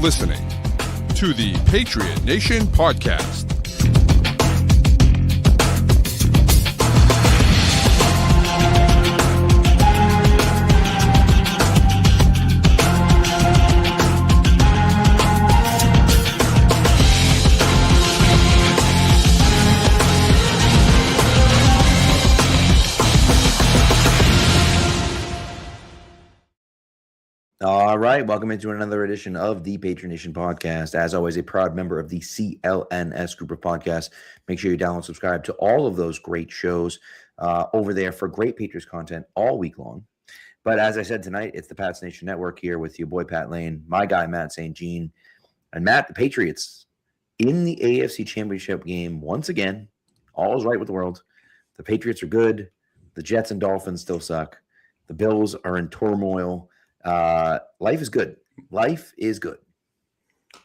listening to the Patriot Nation podcast. All right, welcome into another edition of the Patriot Nation podcast. As always, a proud member of the CLNS group of podcasts. Make sure you download and subscribe to all of those great shows over there for great Patriots content all week long. But as I said tonight, it's the Pats Nation Network here with your boy Pat Lane, my guy Matt St. Jean, and Matt, the Patriots in the AFC Championship Game once again. All is right with the world. The Patriots are good. The Jets and Dolphins still suck. The Bills are in turmoil. Life is good. Life is good.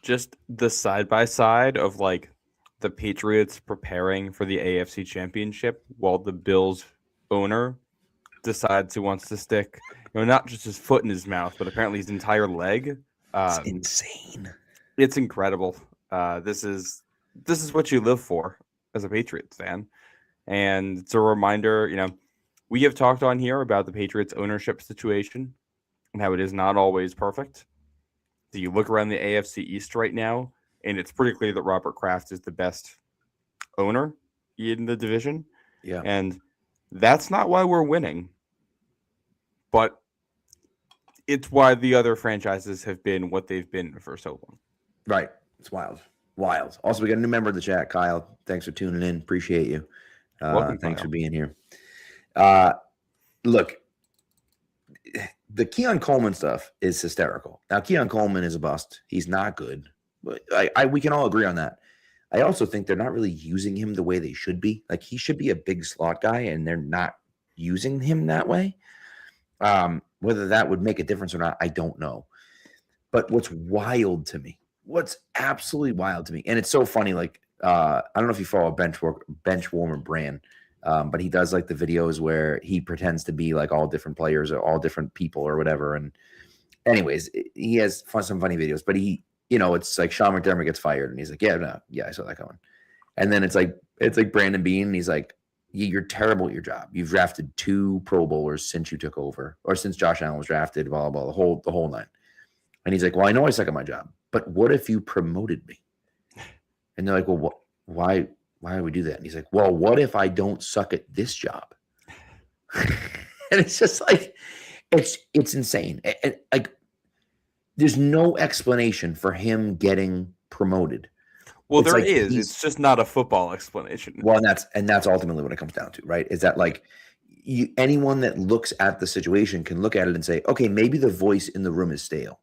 Just the side-by-side of like the Patriots preparing for the AFC Championship while the Bills owner decides he wants to stick, not just his foot in his mouth, but apparently his entire leg. It's insane. It's incredible. This is what you live for as a Patriots fan. And it's a reminder, we have talked on here about the Patriots ownership situation and how it is not always perfect. So you look around the AFC East right now, and it's pretty clear that Robert Kraft is the best owner in the division. Yeah. And that's not why we're winning, but it's why the other franchises have been what they've been for so long. Right. It's wild. Wild. Also, we got a new member of the chat, Kyle. Thanks for tuning in. Appreciate you. Welcome, thanks Kyle. for being here. Look, the Keon Coleman stuff is hysterical. Now, Keon Coleman is a bust. He's not good. But we can all agree on that. I also think they're not really using him the way they should be. Like, he should be a big slot guy, and they're not using him that way. Whether that would make a difference or not, I don't know. But what's absolutely wild to me, and it's so funny, like, I don't know if you follow Benchwarmer Brand, but he does like the videos where he pretends to be like all different players or all different people or whatever. And anyways, he has some funny videos, but he, it's like Sean McDermott gets fired and he's like, yeah, I saw that coming. And then it's like Brandon Beane. And he's like, you're terrible at your job. You've drafted 2 Pro Bowlers since you took over, or since Josh Allen was drafted, blah, blah, blah, the whole nine. And he's like, well, I know I suck at my job, but what if you promoted me? And they're like, well, why would we do that? And he's like, well, what if I don't suck at this job? And it's just like, it's insane. And like, there's no explanation for him getting promoted. Well, there is. It's just not a football explanation. Well, and that's ultimately what it comes down to, right? Is that like anyone that looks at the situation can look at it and say, okay, maybe the voice in the room is stale,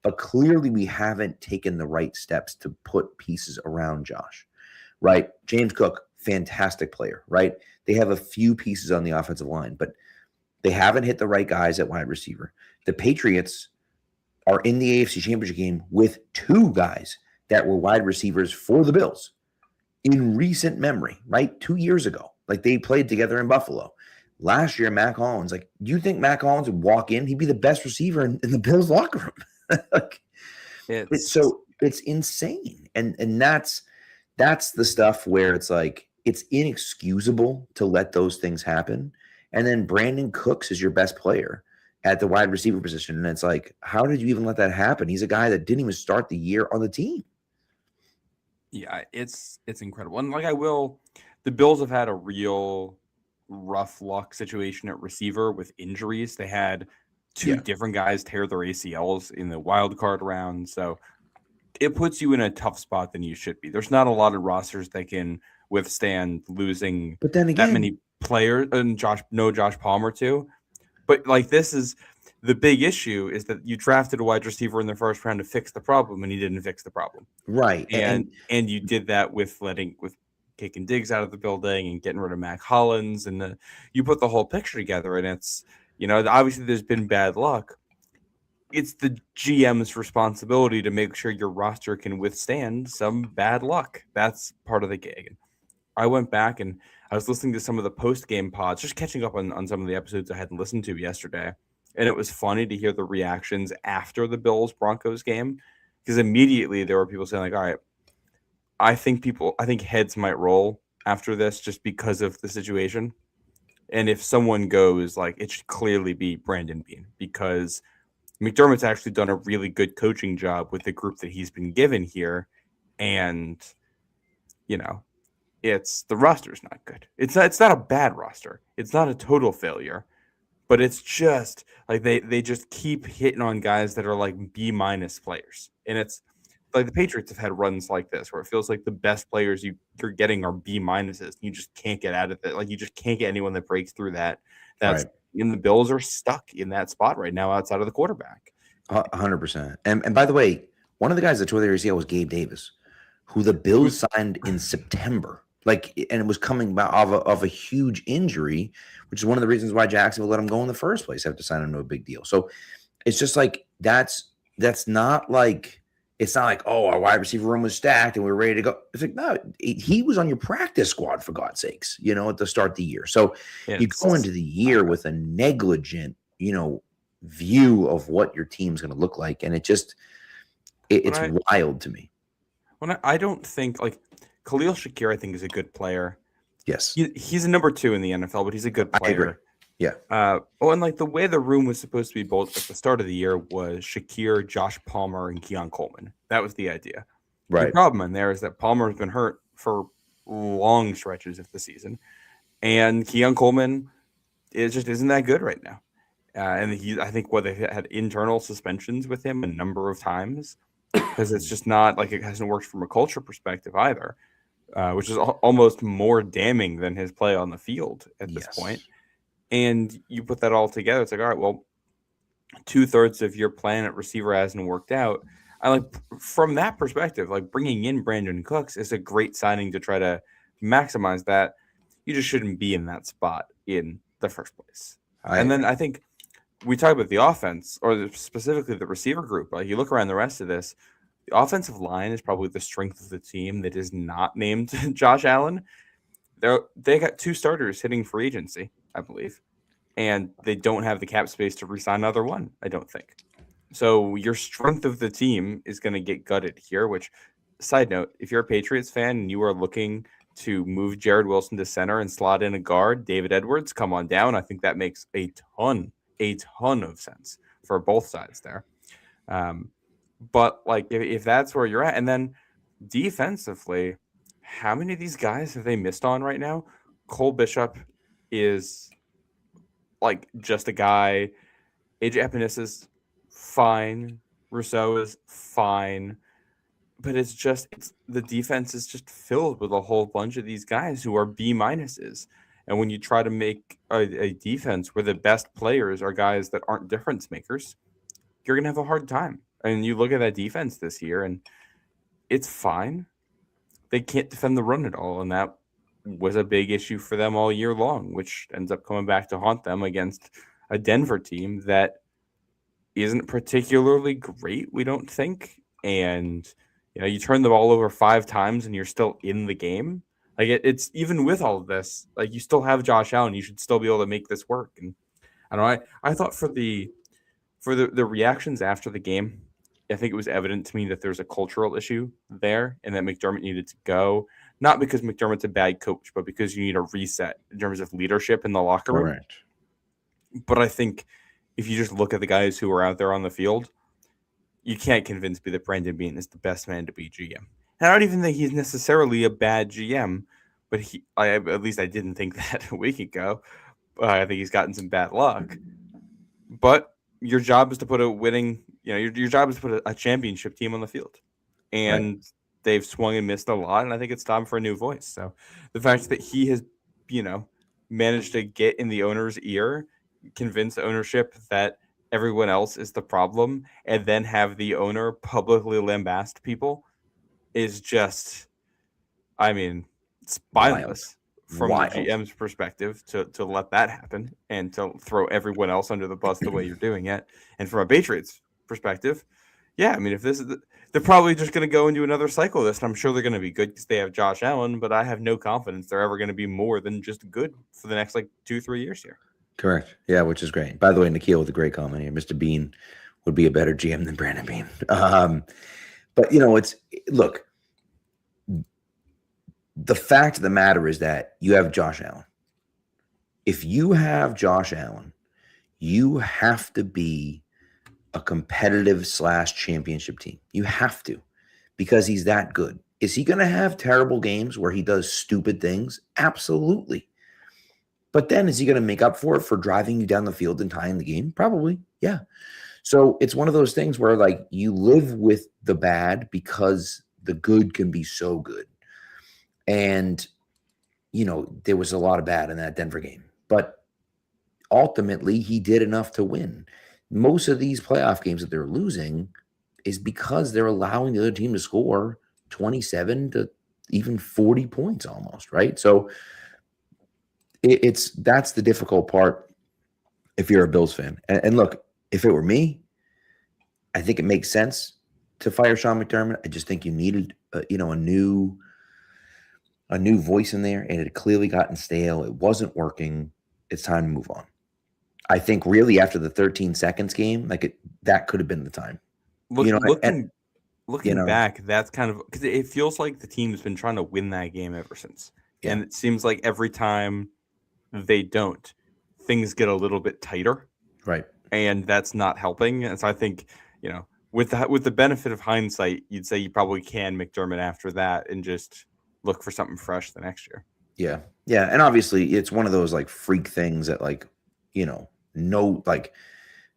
but clearly we haven't taken the right steps to put pieces around Josh. Right? James Cook, fantastic player, right? They have a few pieces on the offensive line, but they haven't hit the right guys at wide receiver. The Patriots are in the AFC Championship Game with 2 guys that were wide receivers for the Bills in recent memory, right? 2 years ago. Like, they played together in Buffalo. Last year, Mac Hollins, like, do you think Mac Hollins would walk in? He'd be the best receiver in the Bills locker room. Like, it's insane. And that's the stuff where it's like, it's inexcusable to let those things happen. And then Brandon Cooks is your best player at the wide receiver position. And it's like, how did you even let that happen? He's a guy that didn't even start the year on the team. Yeah, it's incredible. And the Bills have had a real rough luck situation at receiver with injuries. They had 2 different guys tear their ACLs in the wild card round. So it puts you in a tough spot than you should be. There's not a lot of rosters that can withstand losing that many players, and Josh Palmer too. But like, this is the big issue, is that you drafted a wide receiver in the first round to fix the problem, and he didn't fix the problem. Right. And you did that with kicking Diggs out of the building and getting rid of Mac Hollins, and you put the whole picture together, and it's, obviously there's been bad luck. It's the GM's responsibility to make sure your roster can withstand some bad luck. That's part of the gig. I went back and I was listening to some of the post-game pods, just catching up on some of the episodes I hadn't listened to yesterday. And it was funny to hear the reactions after the Bills-Broncos game. because immediately there were people saying like, all right, I think heads might roll after this just because of the situation. And if someone goes, like, it should clearly be Brandon Beane, because McDermott's actually done a really good coaching job with the group that he's been given here. And, the roster's not good. It's not a bad roster. It's not a total failure, but it's just like they just keep hitting on guys that are like B- players. And it's like the Patriots have had runs like this where it feels like the best players you're getting are B-. You just can't get out of it. Like, you just can't get anyone that breaks through that. That's Right. and the Bills are stuck in that spot right now outside of the quarterback. 100%. And by the way, one of the guys that tore their ACL was Gabe Davis, who the Bills signed in September. And it was coming of a huge injury, which is one of the reasons why Jacksonville let him go in the first place after signing him to a big deal. So it's just like that's not like it's not like, oh, our wide receiver room was stacked and we were ready to go. It's like, no, he was on your practice squad, for God's sakes, at the start of the year. So you go into the year with a negligent, view of what your team's going to look like. And it's wild to me. I don't think, like, Khalil Shakir, I think, is a good player. Yes. He's a number 2 in the NFL, but he's a good player. I agree. Yeah. And like the way the room was supposed to be built at the start of the year was Shakir, Josh Palmer, and Keon Coleman. That was the idea. Right. The problem in there is that Palmer has been hurt for long stretches of the season, and Keon Coleman just isn't that good right now. And I think they had internal suspensions with him a number of times because it's just not like it hasn't worked from a culture perspective either, which is almost more damning than his play on the field at this point. And you put that all together, it's like, all right, well, 2/3 of your plan at receiver hasn't worked out. I like, from that perspective, like, bringing in Brandon Cooks is a great signing to try to maximize that. You just shouldn't be in that spot in the first place. And then I think we talk about the offense, or specifically the receiver group. Like, you look around the rest of this, the offensive line is probably the strength of the team that is not named Josh Allen. They got 2 starters hitting free agency, I believe, and they don't have the cap space to re-sign another one, I don't think. So your strength of the team is going to get gutted here, which, side note, if you're a Patriots fan and you are looking to move Jared Wilson to center and slot in a guard, David Edwards, come on down. I think that makes a ton of sense for both sides there. But like, if that's where you're at, and then defensively, how many of these guys have they missed on right now? Cole Bishop is like just a guy. AJ Epinesa is fine. Rousseau is fine. But the defense is just filled with a whole bunch of these guys who are B-. And when you try to make a defense where the best players are guys that aren't difference makers, you're going to have a hard time. And you look at that defense this year, and it's fine. They can't defend the run at all, and that was a big issue for them all year long, which ends up coming back to haunt them against a Denver team that isn't particularly great, we don't think. And you turn the ball over 5 times and you're still in the game. Like, it's even with all of this, like, you still have Josh Allen. You should still be able to make this work. And I don't know. I thought for the reactions after the game, I think it was evident to me that there's a cultural issue there and that McDermott needed to go, not because McDermott's a bad coach, but because you need a reset in terms of leadership in the locker room. Correct. But I think if you just look at the guys who are out there on the field, you can't convince me that Brandon Beane is the best man to be GM. And I don't even think he's necessarily a bad GM, but at least I didn't think that a week ago. I think he's gotten some bad luck. But your job is to put your job is to put a championship team on the field. And they've swung and missed a lot, and I think it's time for a new voice. So the fact that he has, managed to get in the owner's ear, convince ownership that everyone else is the problem, and then have the owner publicly lambast people is just, spineless from the GM's perspective to let that happen and to throw everyone else under the bus the way you're doing it. And from a Patriots perspective, if this is they're probably just going to go into another cycle of this, and I'm sure they're going to be good because they have Josh Allen, but I have no confidence they're ever going to be more than just good for the next 2-3 years here. Correct. Yeah, which is great. By the way, Nikhil with a great comment here. Mr. Bean would be a better GM than Brandon Beane. But look, the fact of the matter is that you have Josh Allen. If you have Josh Allen, you have to be a competitive / championship team. You have to, because he's that good. Is he going to have terrible games where he does stupid things? Absolutely. But then is he going to make up for it for driving you down the field and tying the game? Probably. Yeah. So it's one of those things where like you live with the bad because the good can be so good. And, there was a lot of bad in that Denver game. But ultimately, he did enough to win. Most of these playoff games that they're losing is because they're allowing the other team to score 27 to even 40 points almost, right? So that's the difficult part if you're a Bills fan. And look, if it were me, I think it makes sense to fire Sean McDermott. I just think you needed, a new voice in there, and it had clearly gotten stale. It wasn't working. It's time to move on. I think really after the 13 seconds game, that could have been the time. Looking back, that's kind of because it feels like the team's been trying to win that game ever since. Yeah. And it seems like every time they don't, things get a little bit tighter. Right. And that's not helping. And so I think, with the benefit of hindsight, you'd say you probably can McDermott after that and just look for something fresh the next year. Yeah. Yeah. And obviously it's one of those like freak things that no, like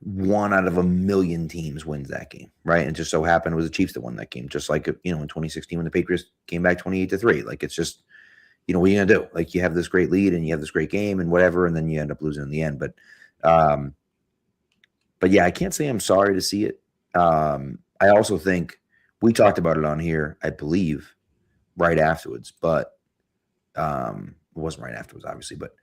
1 out of 1,000,000 teams wins that game. Right. And it just so happened it was the Chiefs that won that game. Just like, in 2016 when the Patriots came back 28-3. Like, it's just, what are you going to do? Like, you have this great lead and you have this great game and whatever, and then you end up losing in the end. But yeah, I can't say I'm sorry to see it. I also think we talked about it on here, I believe, right afterwards, but it wasn't right afterwards, obviously, but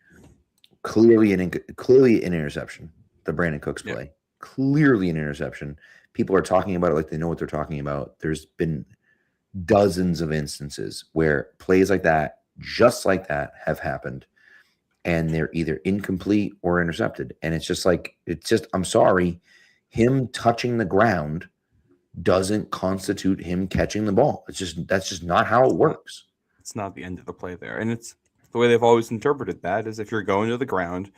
clearly an interception, the Brandon Cooks play. Yeah. Clearly an interception. People are talking about it like they know what they're talking about. There's been dozens of instances where plays like that, just like that, have happened, and they're either incomplete or intercepted. And it's just I'm sorry, him touching the ground doesn't constitute him catching the ball. That's just not how it works. It's not the end of the play there. And it's the way they've always interpreted that is if you're going to the ground,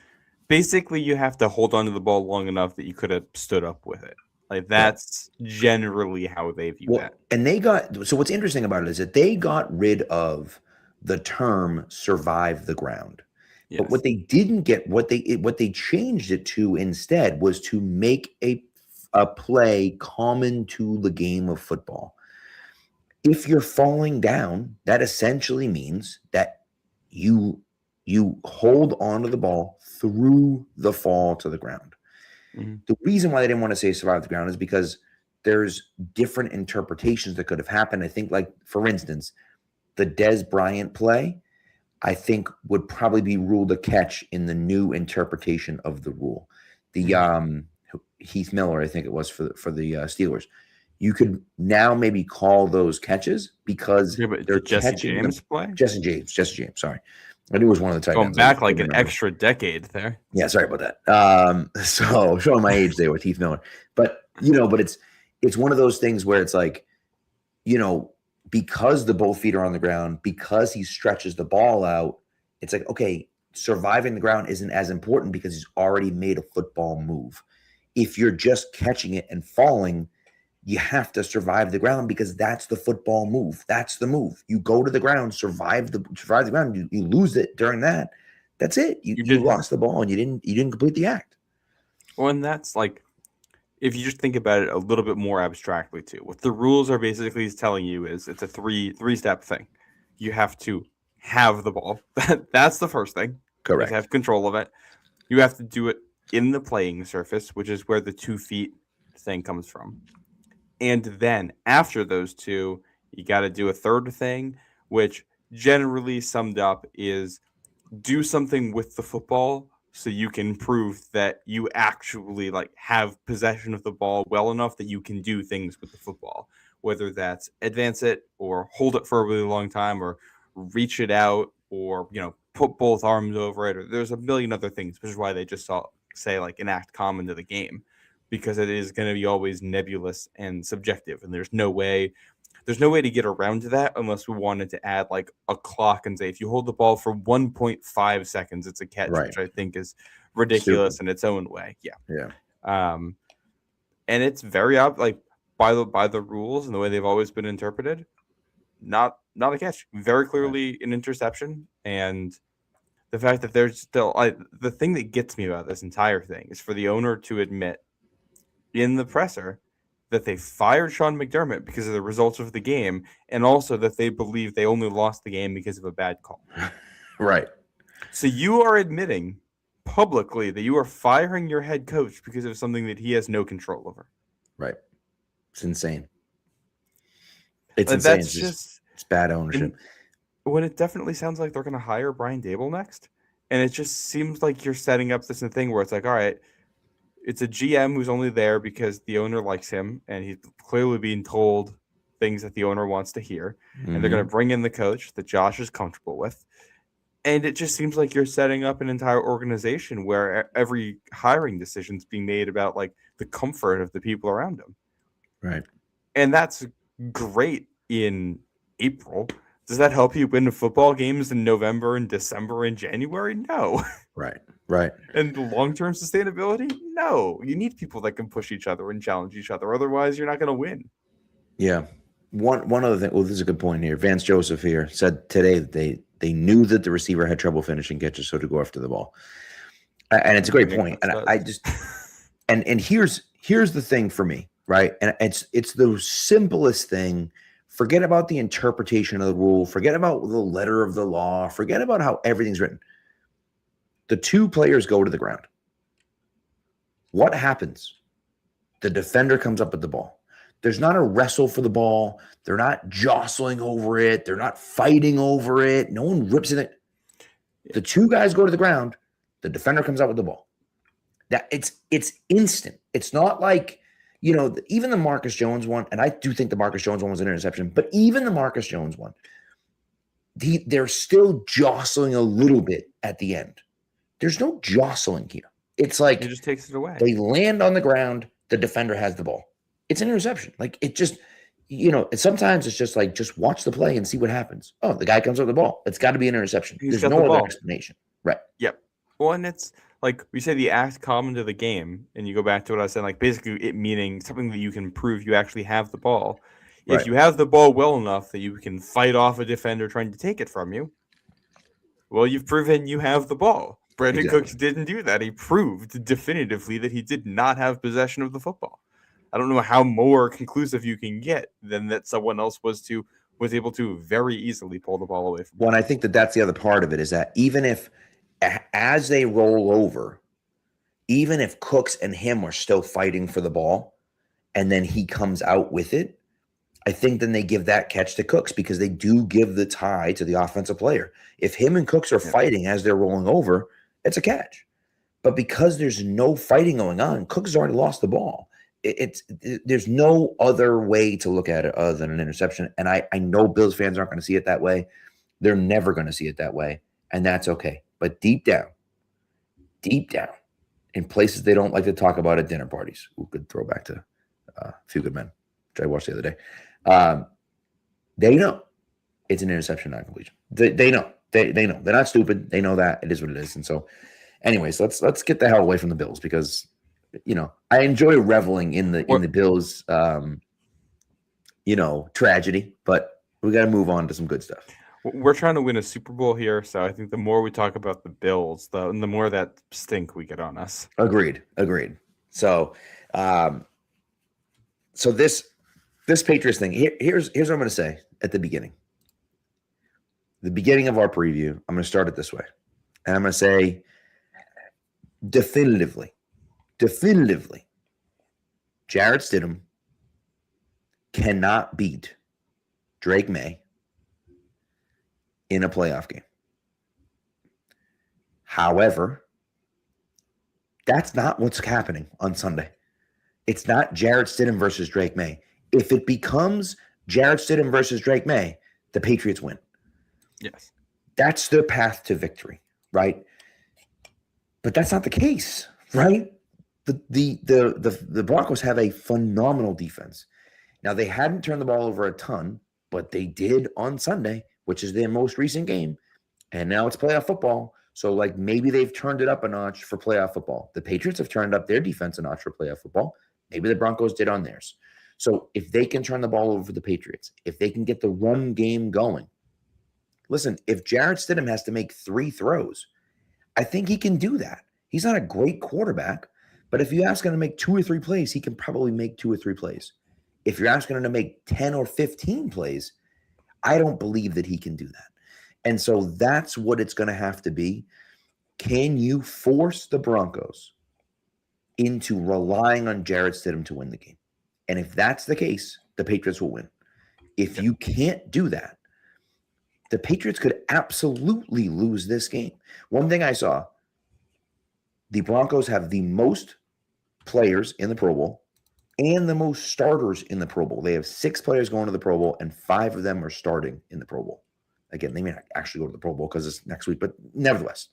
basically you have to hold on to the ball long enough that you could have stood up with it. Like, that's generally how they view that. And so what's interesting about it is that they got rid of the term survive the ground. Yes. But what they didn't get, what they changed it to instead was to make a play common to the game of football. If you're falling down, that essentially means that you hold onto the ball through the fall to the ground. Mm-hmm. The reason why they didn't want to say survive the ground is because there's different interpretations that could have happened. I think, like, for instance, the Dez Bryant play, I think, would probably be ruled a catch in the new interpretation of the rule. The Heath Miller, I think it was for the Steelers. You could now maybe call those catches because they're Jesse James play. Jesse James. Sorry, I knew it was one of the tight ends. Going back like an extra decade there. Yeah, sorry about that. So showing my age there with Heath Miller, but it's one of those things where it's like, because the both feet are on the ground, because he stretches the ball out, it's like, okay, surviving the ground isn't as important because he's already made a football move. If you're just catching it and falling, you have to survive the ground because that's the football move. That's the move. You go to the ground, survive the ground. You lose it during that. That's it. You lost the ball and you didn't complete the act. Well, and that's like, if you just think about it a little bit more abstractly too, what the rules are basically telling you is it's a three-step thing. You have to have the ball. That's the first thing. Correct. You have control of it. You have to do it in the playing surface, which is where the 2 feet thing comes from. And then after those two, you got to do a third thing, which generally summed up is do something with the football so you can prove that you actually have possession of the ball well enough that you can do things with the football, whether that's advance it or hold it for a really long time or reach it out or, put both arms over it. Or there's a million other things, which is why they just say enact common to the game. because it is going to be always nebulous and subjective, and there's no way to get around that unless we wanted to add like a clock and say if you hold the ball for 1.5 seconds, it's a catch, Right. which I think is ridiculous Stupid. in its own way. Yeah. And it's very like by the rules and the way they've always been interpreted, not a catch, very clearly an interception. And the fact that there's still the thing that gets me about this entire thing is for the owner to admit in the presser that they fired Sean McDermott because of the results of the game, and also that they believe they only lost the game because of a bad call. Right. So you are admitting publicly that you are firing your head coach because of something that he has no control over. Right. It's insane. It's insane. It's bad ownership. When it definitely sounds like they're going to hire Brian Daboll next, and it just seems like you're setting up this thing where it's like, all right, it's a GM who's only there because the owner likes him, and he's clearly being told things that the owner wants to hear, and they're going to bring in the coach that Josh is comfortable with. And it just seems like you're setting up an entire organization where every hiring decision is being made about like the comfort of the people around him. Right. And that's great in April. Does that help you win football games in November and December and January? No. Right. And long-term sustainability? No. You need people that can push each other and challenge each other. Otherwise, you're not going to win. Yeah. One other thing. Well, this is a good point here. Vance Joseph here said today that they knew that the receiver had trouble finishing catches, so to go after the ball. And it's a great point. And I just and here's the thing for me, right? And it's the simplest thing. Forget about the interpretation of the rule. Forget about the letter of the law. Forget about how everything's written. The two players go to the ground. What happens? The defender comes up with the ball. There's not a wrestle for the ball. They're not jostling over it. They're not fighting over it. No one rips it. The two guys go to the ground. The defender comes out with the ball. That it's instant. It's not like, even the Marcus Jones one, and I do think the Marcus Jones one was an interception, but even the Marcus Jones one, they're still jostling a little bit at the end. There's no jostling here. It's like he just takes it away. They land on the ground. The defender has the ball. It's an interception. Like it just, sometimes it's just like, just watch the play and see what happens. Oh, the guy comes with the ball. It's got to be an interception. There's no other explanation. Right. Yep. Well, and it's like we say the act common to the game, and you go back to what I was saying, like basically it meaning something that you can prove you actually have the ball. If Right. you have the ball well enough that you can fight off a defender trying to take it from you, well, you've proven you have the ball. Brandon Cooks didn't do that. He proved definitively that he did not have possession of the football. I don't know how more conclusive you can get than that someone else was able to very easily pull the ball away from him. Well, and I think that's the other part of it is that even if, as they roll over, even if Cooks and him are still fighting for the ball and then he comes out with it, I think then they give that catch to Cooks because they do give the tie to the offensive player. If him and Cooks are fighting as they're rolling over, it's a catch. But because there's no fighting going on, Cooks has already lost the ball. There's no other way to look at it other than an interception. And I know Bills fans aren't going to see it that way. They're never going to see it that way. And that's okay. But deep down, in places they don't like to talk about at dinner parties, good throwback to A Few Good Men, which I watched the other day. They know it's an interception, not completion. They know. They know. They're not stupid. They know that. It is what it is. And so, anyways, let's get the hell away from the Bills because I enjoy reveling in the Bills tragedy, but we got to move on to some good stuff. We're trying to win a Super Bowl here, so I think the more we talk about the Bills, the more that stink we get on us. Agreed. So, this Patriots thing. Here's what I'm going to say at the beginning. The beginning of our preview, I'm going to start it this way, and I'm going to say definitively, Jarrett Stidham cannot beat Drake May in a playoff game. However, that's not what's happening on Sunday. It's not Jarrett Stidham versus Drake May. If it becomes Jarrett Stidham versus Drake May, the Patriots win. Yes. That's their path to victory, right? But that's not the case, right? The Broncos have a phenomenal defense. Now, they hadn't turned the ball over a ton, but they did on Sunday, which is their most recent game. And now it's playoff football. So, like, maybe they've turned it up a notch for playoff football. The Patriots have turned up their defense a notch for playoff football. Maybe the Broncos did on theirs. So, if they can turn the ball over for the Patriots, if they can get the run game going, listen, if Jarrett Stidham has to make 3 throws, I think he can do that. He's not a great quarterback, but if you ask him to make 2 or 3 plays, he can probably make 2 or 3 plays. If you're asking him to make 10 or 15 plays, I don't believe that he can do that. And so that's what it's going to have to be. Can you force the Broncos into relying on Jarrett Stidham to win the game? And if that's the case, the Patriots will win. If you can't do that, the Patriots could absolutely lose this game. One thing I saw, the Broncos have the most players in the Pro Bowl and the most starters in the Pro Bowl. They have 6 players going to the Pro Bowl, and 5 of them are starting in the Pro Bowl. Again, they may not actually go to the Pro Bowl because it's next week, but nevertheless,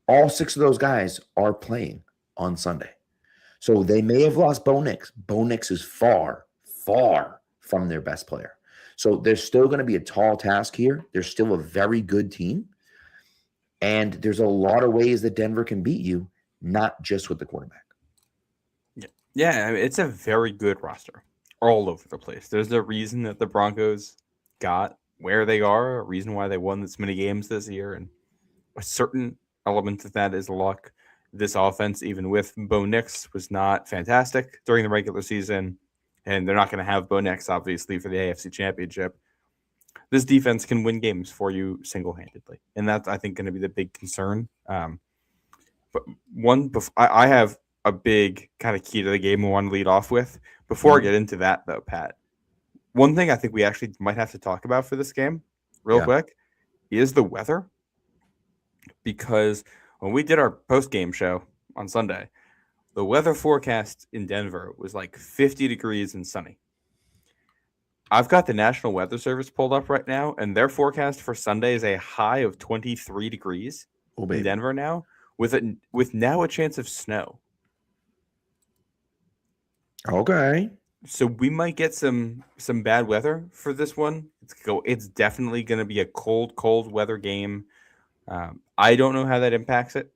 all 6 of those guys are playing on Sunday. So they may have lost Bo Nix. Bo Nix is far, far from their best player. So there's still going to be a tall task here. They're still a very good team. And there's a lot of ways that Denver can beat you, not just with the quarterback. Yeah, I mean, it's a very good roster all over the place. There's a reason that the Broncos got where they are, a reason why they won this many games this year, and a certain element of that is luck. This offense, even with Bo Nix, was not fantastic during the regular season, and they're not going to have Bo Nix, obviously, for the AFC Championship. This defense can win games for you single-handedly, and that's, I think, going to be the big concern. But I have a big kind of key to the game we want to lead off with. Before I get into that, though, Pat, one thing I think we actually might have to talk about for this game real quick is the weather. Because when we did our post-game show on Sunday, the weather forecast in Denver was like 50 degrees and sunny. I've got the National Weather Service pulled up right now, and their forecast for Sunday is a high of 23 degrees in Denver now, with now a chance of snow. Okay. So we might get some bad weather for this one. It's definitely going to be a cold weather game. I don't know how that impacts it.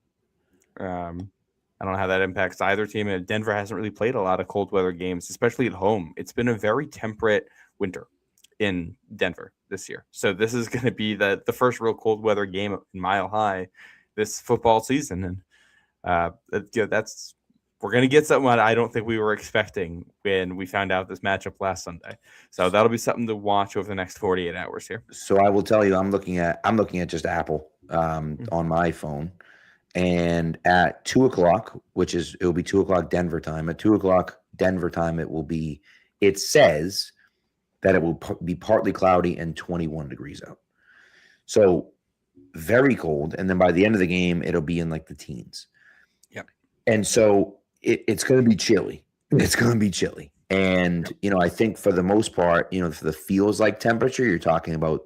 I don't know how that impacts either team. And Denver hasn't really played a lot of cold weather games, especially at home. It's been a very temperate winter in Denver this year. So this is going to be the first real cold weather game in Mile High this football season. And we're going to get something I don't think we were expecting when we found out this matchup last Sunday. So that'll be something to watch over the next 48 hours here. So I will tell you, I'm looking at just Apple on my phone, and at 2:00, it will be 2:00 Denver time. At 2:00 Denver time, it says that it will be partly cloudy and 21 degrees out. So very cold. And then by the end of the game, it'll be in like the teens. Yep. And so it's going to be chilly. It's going to be chilly. And, I think for the most part, for the feels like temperature, you're talking about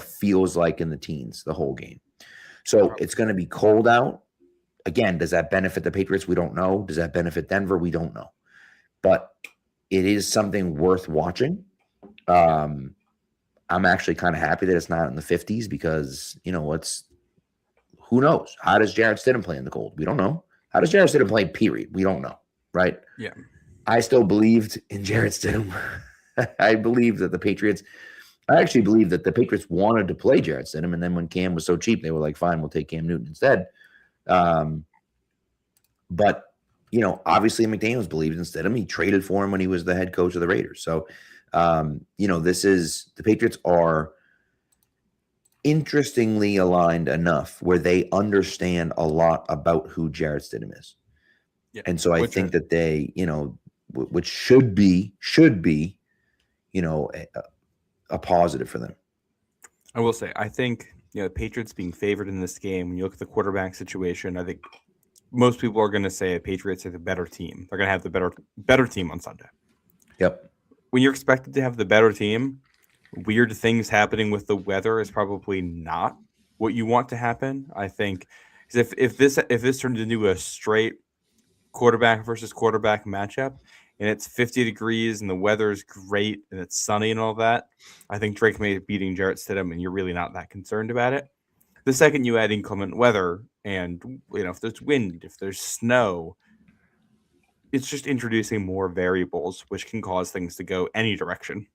feels like in the teens the whole game. So it's going to be cold out. Again, does that benefit the Patriots? We don't know. Does that benefit Denver? We don't know. But it is something worth watching. I'm actually kind of happy that it's not in the 50s because, who knows? How does Jarrett Stidham play in the cold? We don't know. How does Jarrett Stidham play, period? We don't know, right? Yeah. I still believed in Jarrett Stidham. I actually believe that the Patriots wanted to play Jarrett Stidham, and then when Cam was so cheap, they were like, fine, we'll take Cam Newton instead. But, obviously McDaniels believed in Stidham. He traded for him when he was the head coach of the Raiders. So, the Patriots are interestingly aligned enough where they understand a lot about who Jarrett Stidham is. Yeah. And so I think that they, which should be, a positive for them. I will say, I think, the Patriots being favored in this game, when you look at the quarterback situation, I think most people are going to say the Patriots are the better team. They're going to have the better team on Sunday. Yep. When you're expected to have the better team, weird things happening with the weather is probably not what you want to happen. I think if this turns into a straight quarterback versus quarterback matchup, and it's 50 degrees and the weather is great and it's sunny and all that, I think Drake May is beating Jarrett Stidham, and you're really not that concerned about it. The second you add inclement weather and, if there's wind, if there's snow, it's just introducing more variables, which can cause things to go any direction.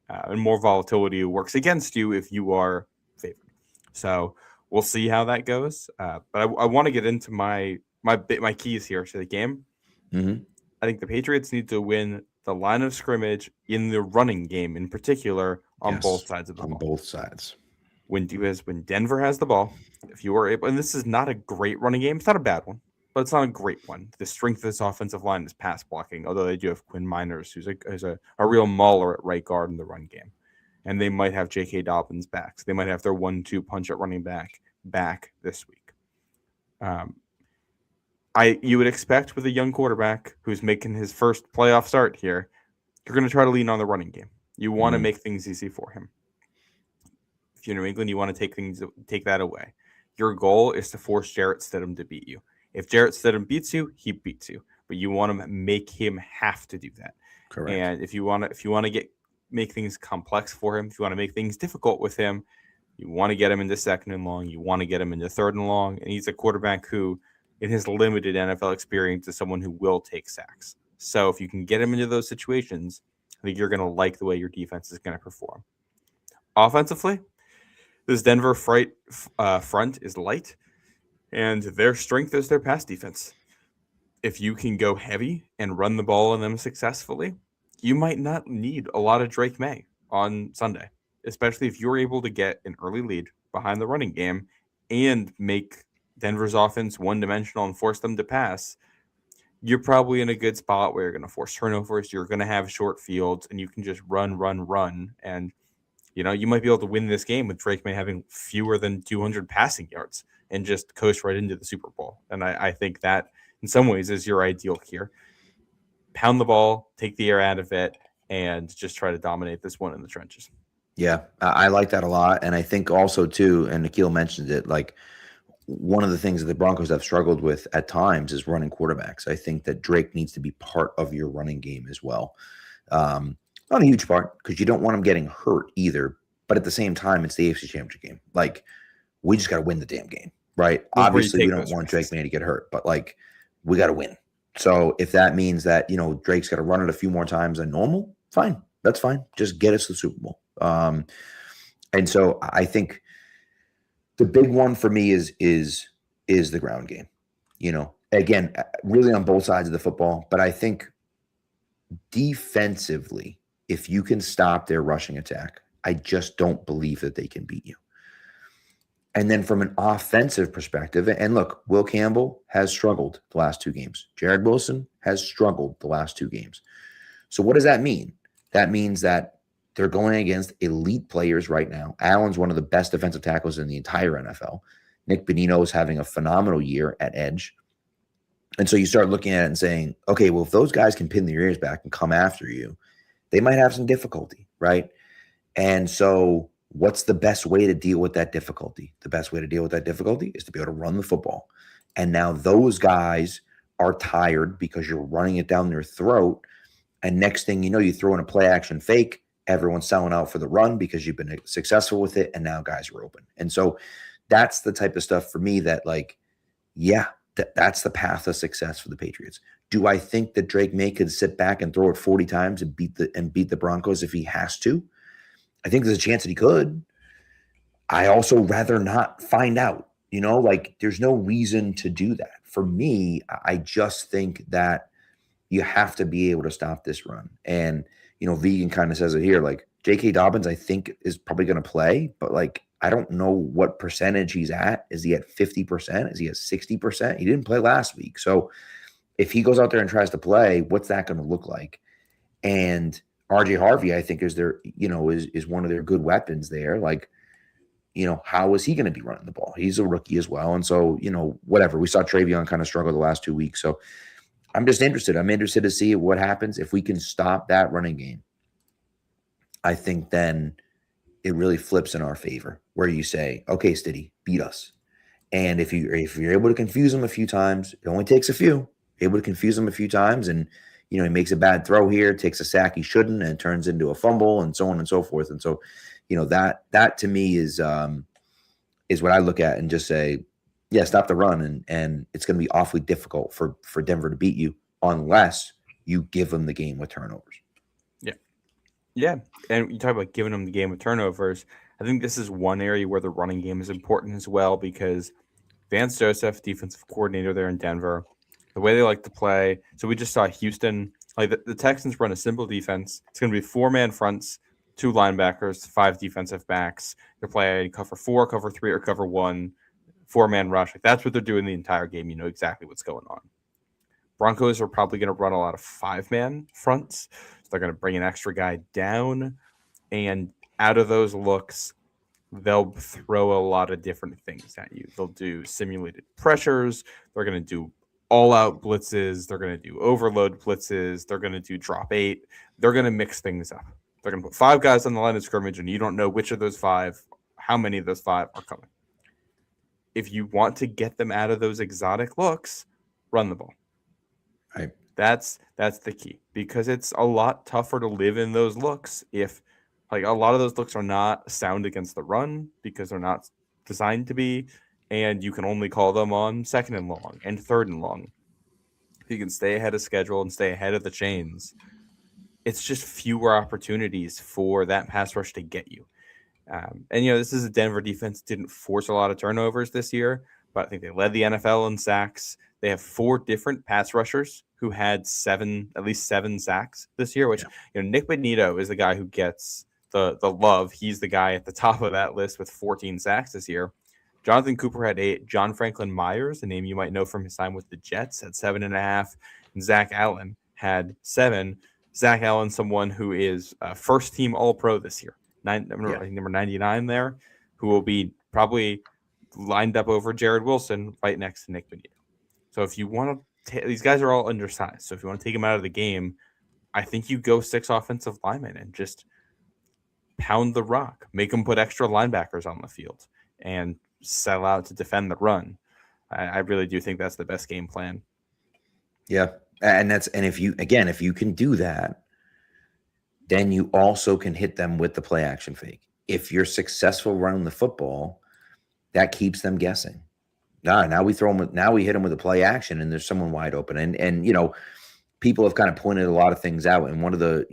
And more volatility works against you if you are favored. So we'll see how that goes. But I want to get into my keys here to the game. Mm-hmm. I think the Patriots need to win the line of scrimmage in the running game, in particular, on both sides of the ball. On both sides. When Denver has the ball, if you are able, and this is not a great running game, it's not a bad one, but it's not a great one. The strength of this offensive line is pass blocking, although they do have Quinn Miners, who's a real mauler at right guard in the run game. And they might have J.K. Dobbins back. So they might have their 1-2 punch at running back this week. You would expect with a young quarterback who's making his first playoff start here, you're going to try to lean on the running game. You want to make things easy for him. If you're New England, you want to take that away. Your goal is to force Jarrett Stidham to beat you. If Jarrett Stidham beats you, he beats you. But you want to make him have to do that. Correct. And if you want to make things complex for him, if you want to make things difficult with him, you want to get him into second and long. You want to get him into third and long. And he's a quarterback who, in his limited NFL experience, is someone who will take sacks. So if you can get him into those situations, I think you're going to like the way your defense is going to perform. Offensively, this Denver front is light, and their strength is their pass defense. If you can go heavy and run the ball on them successfully, you might not need a lot of Drake May on Sunday, especially if you're able to get an early lead behind the running game and make Denver's offense one-dimensional and force them to pass. You're probably in a good spot where you're going to force turnovers, you're going to have short fields, and you can just run. And, you might be able to win this game with Drake May having fewer than 200 passing yards and just coast right into the Super Bowl. And I think that, in some ways, is your ideal here. Pound the ball, take the air out of it, and just try to dominate this one in the trenches. Yeah, I like that a lot. And I think also, too, and Nikhil mentioned it, like, one of the things that the Broncos have struggled with at times is running quarterbacks. I think that Drake needs to be part of your running game as well. Not a huge part, because you don't want him getting hurt either. But at the same time, it's the AFC Championship game. Like, we just got to win the damn game, right? Obviously, we don't want Drake May to get hurt, but, like, we got to win. So if that means that, Drake's got to run it a few more times than normal, fine. That's fine. Just get us to the Super Bowl. And so I think the big one for me is the ground game. Again, really on both sides of the football. But I think defensively, if you can stop their rushing attack, I just don't believe that they can beat you. And then from an offensive perspective, and look, Will Campbell has struggled the last 2 games. Jared Wilson has struggled the last 2 games. So what does that mean? That means that they're going against elite players right now. Allen's one of the best defensive tackles in the entire NFL. Nick Bonino is having a phenomenal year at edge. And so you start looking at it and saying, okay, well, if those guys can pin their ears back and come after you, they might have some difficulty, right? And so what's the best way to deal with that difficulty? The best way to deal with that difficulty is to be able to run the football. And now those guys are tired because you're running it down their throat. And next thing you know, you throw in a play action fake. Everyone's selling out for the run because you've been successful with it. And now guys are open. And so that's the type of stuff for me that, like, yeah, that's the path of success for the Patriots. Do I think that Drake May could sit back and throw it 40 times and beat the Broncos if he has to? I think there's a chance that he could. I also rather not find out. There's no reason to do that. For me, I just think that you have to be able to stop this run. And, Vegan kind of says it here, like, J.K. Dobbins, I think, is probably going to play, but, like, I don't know what percentage he's at. Is he at 50%? Is he at 60%? He didn't play last week. So if he goes out there and tries to play, what's that going to look like? And RJ Harvey, I think, is one of their good weapons there. Like, how is he going to be running the ball? He's a rookie as well. And so, whatever. We saw Travion kind of struggle the last 2 weeks. So I'm just interested. I'm interested to see what happens if we can stop that running game. I think then it really flips in our favor, where you say, okay, Stiddy, beat us. And if you're able to confuse them a few times, it only takes a few. able to confuse him a few times, and he makes a bad throw here, takes a sack he shouldn't, and it turns into a fumble, and so on and so forth. And so, that to me is what I look at and just say, yeah, stop the run, and it's going to be awfully difficult for Denver to beat you unless you give them the game with turnovers. Yeah, and you talk about giving them the game with turnovers. I think this is one area where the running game is important as well, because Vance Joseph, defensive coordinator there in Denver, the way they like to play. So we just saw Houston, like the Texans run a simple defense. It's going to be 4-man fronts, 2 linebackers, 5 defensive backs. They're playing cover 4, cover 3, or cover 1, 4-man rush. Like that's what they're doing the entire game. You know exactly what's going on. Broncos are probably going to run a lot of 5-man fronts. So they're going to bring an extra guy down. And out of those looks, they'll throw a lot of different things at you. They'll do simulated pressures. They're going to do all-out blitzes. They're going to do overload blitzes. They're going to do drop 8. They're going to mix things up. They're going to put 5 guys on the line of scrimmage, and you don't know which of those 5, how many of those 5 are coming. If you want to get them out of those exotic looks, run the ball. Right. That's the key, because it's a lot tougher to live in those looks if a lot of those looks are not sound against the run because they're not designed to be, and you can only call them on 2nd and long and 3rd and long. If you can stay ahead of schedule and stay ahead of the chains, it's just fewer opportunities for that pass rush to get you. And this is a Denver defense didn't force a lot of turnovers this year, but I think they led the NFL in sacks. They have 4 different pass rushers who had at least 7 sacks this year, which Nick Bonito is the guy who gets the love. He's the guy at the top of that list with 14 sacks this year. Jonathan Cooper had 8. John Franklin Myers, a name you might know from his time with the Jets, had 7.5. And Zach Allen had 7. Zach Allen, someone who is first-team All-Pro this year, I think number 99 there, who will be probably lined up over Jared Wilson right next to Nick Bonito. So if you want to, these guys are all undersized. So if you want to take them out of the game, I think you go 6 offensive linemen and just pound the rock, make them put extra linebackers on the field, and settle out to defend the run. I really do think that's the best game plan. Yeah, and if you can do that, then you also can hit them with the play action fake. If you're successful running the football, that keeps them guessing. Now we hit them with a play action, and there's someone wide open. And people have kind of pointed a lot of things out. And one of the,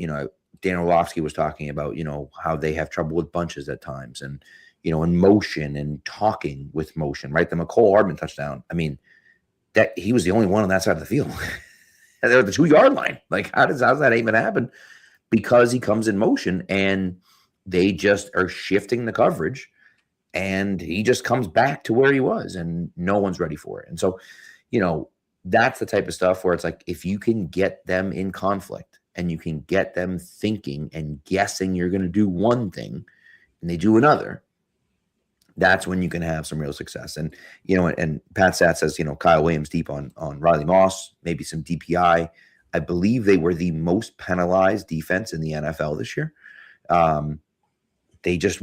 Dan Orlovsky was talking about, how they have trouble with bunches at times, and in motion and talking with motion. Right, the McCole Hardman touchdown. I mean, that he was the only one on that side of the field, and they're at the 2-yard line. Like, how's that even happen? Because he comes in motion, and they just are shifting the coverage. And he just comes back to where he was, and no one's ready for it. And so, that's the type of stuff where it's like, if you can get them in conflict and you can get them thinking and guessing you're going to do one thing and they do another, that's when you can have some real success. And, and Pat Sat says, Kyle Williams deep on Riley Moss, maybe some DPI. I believe they were the most penalized defense in the NFL this year. They just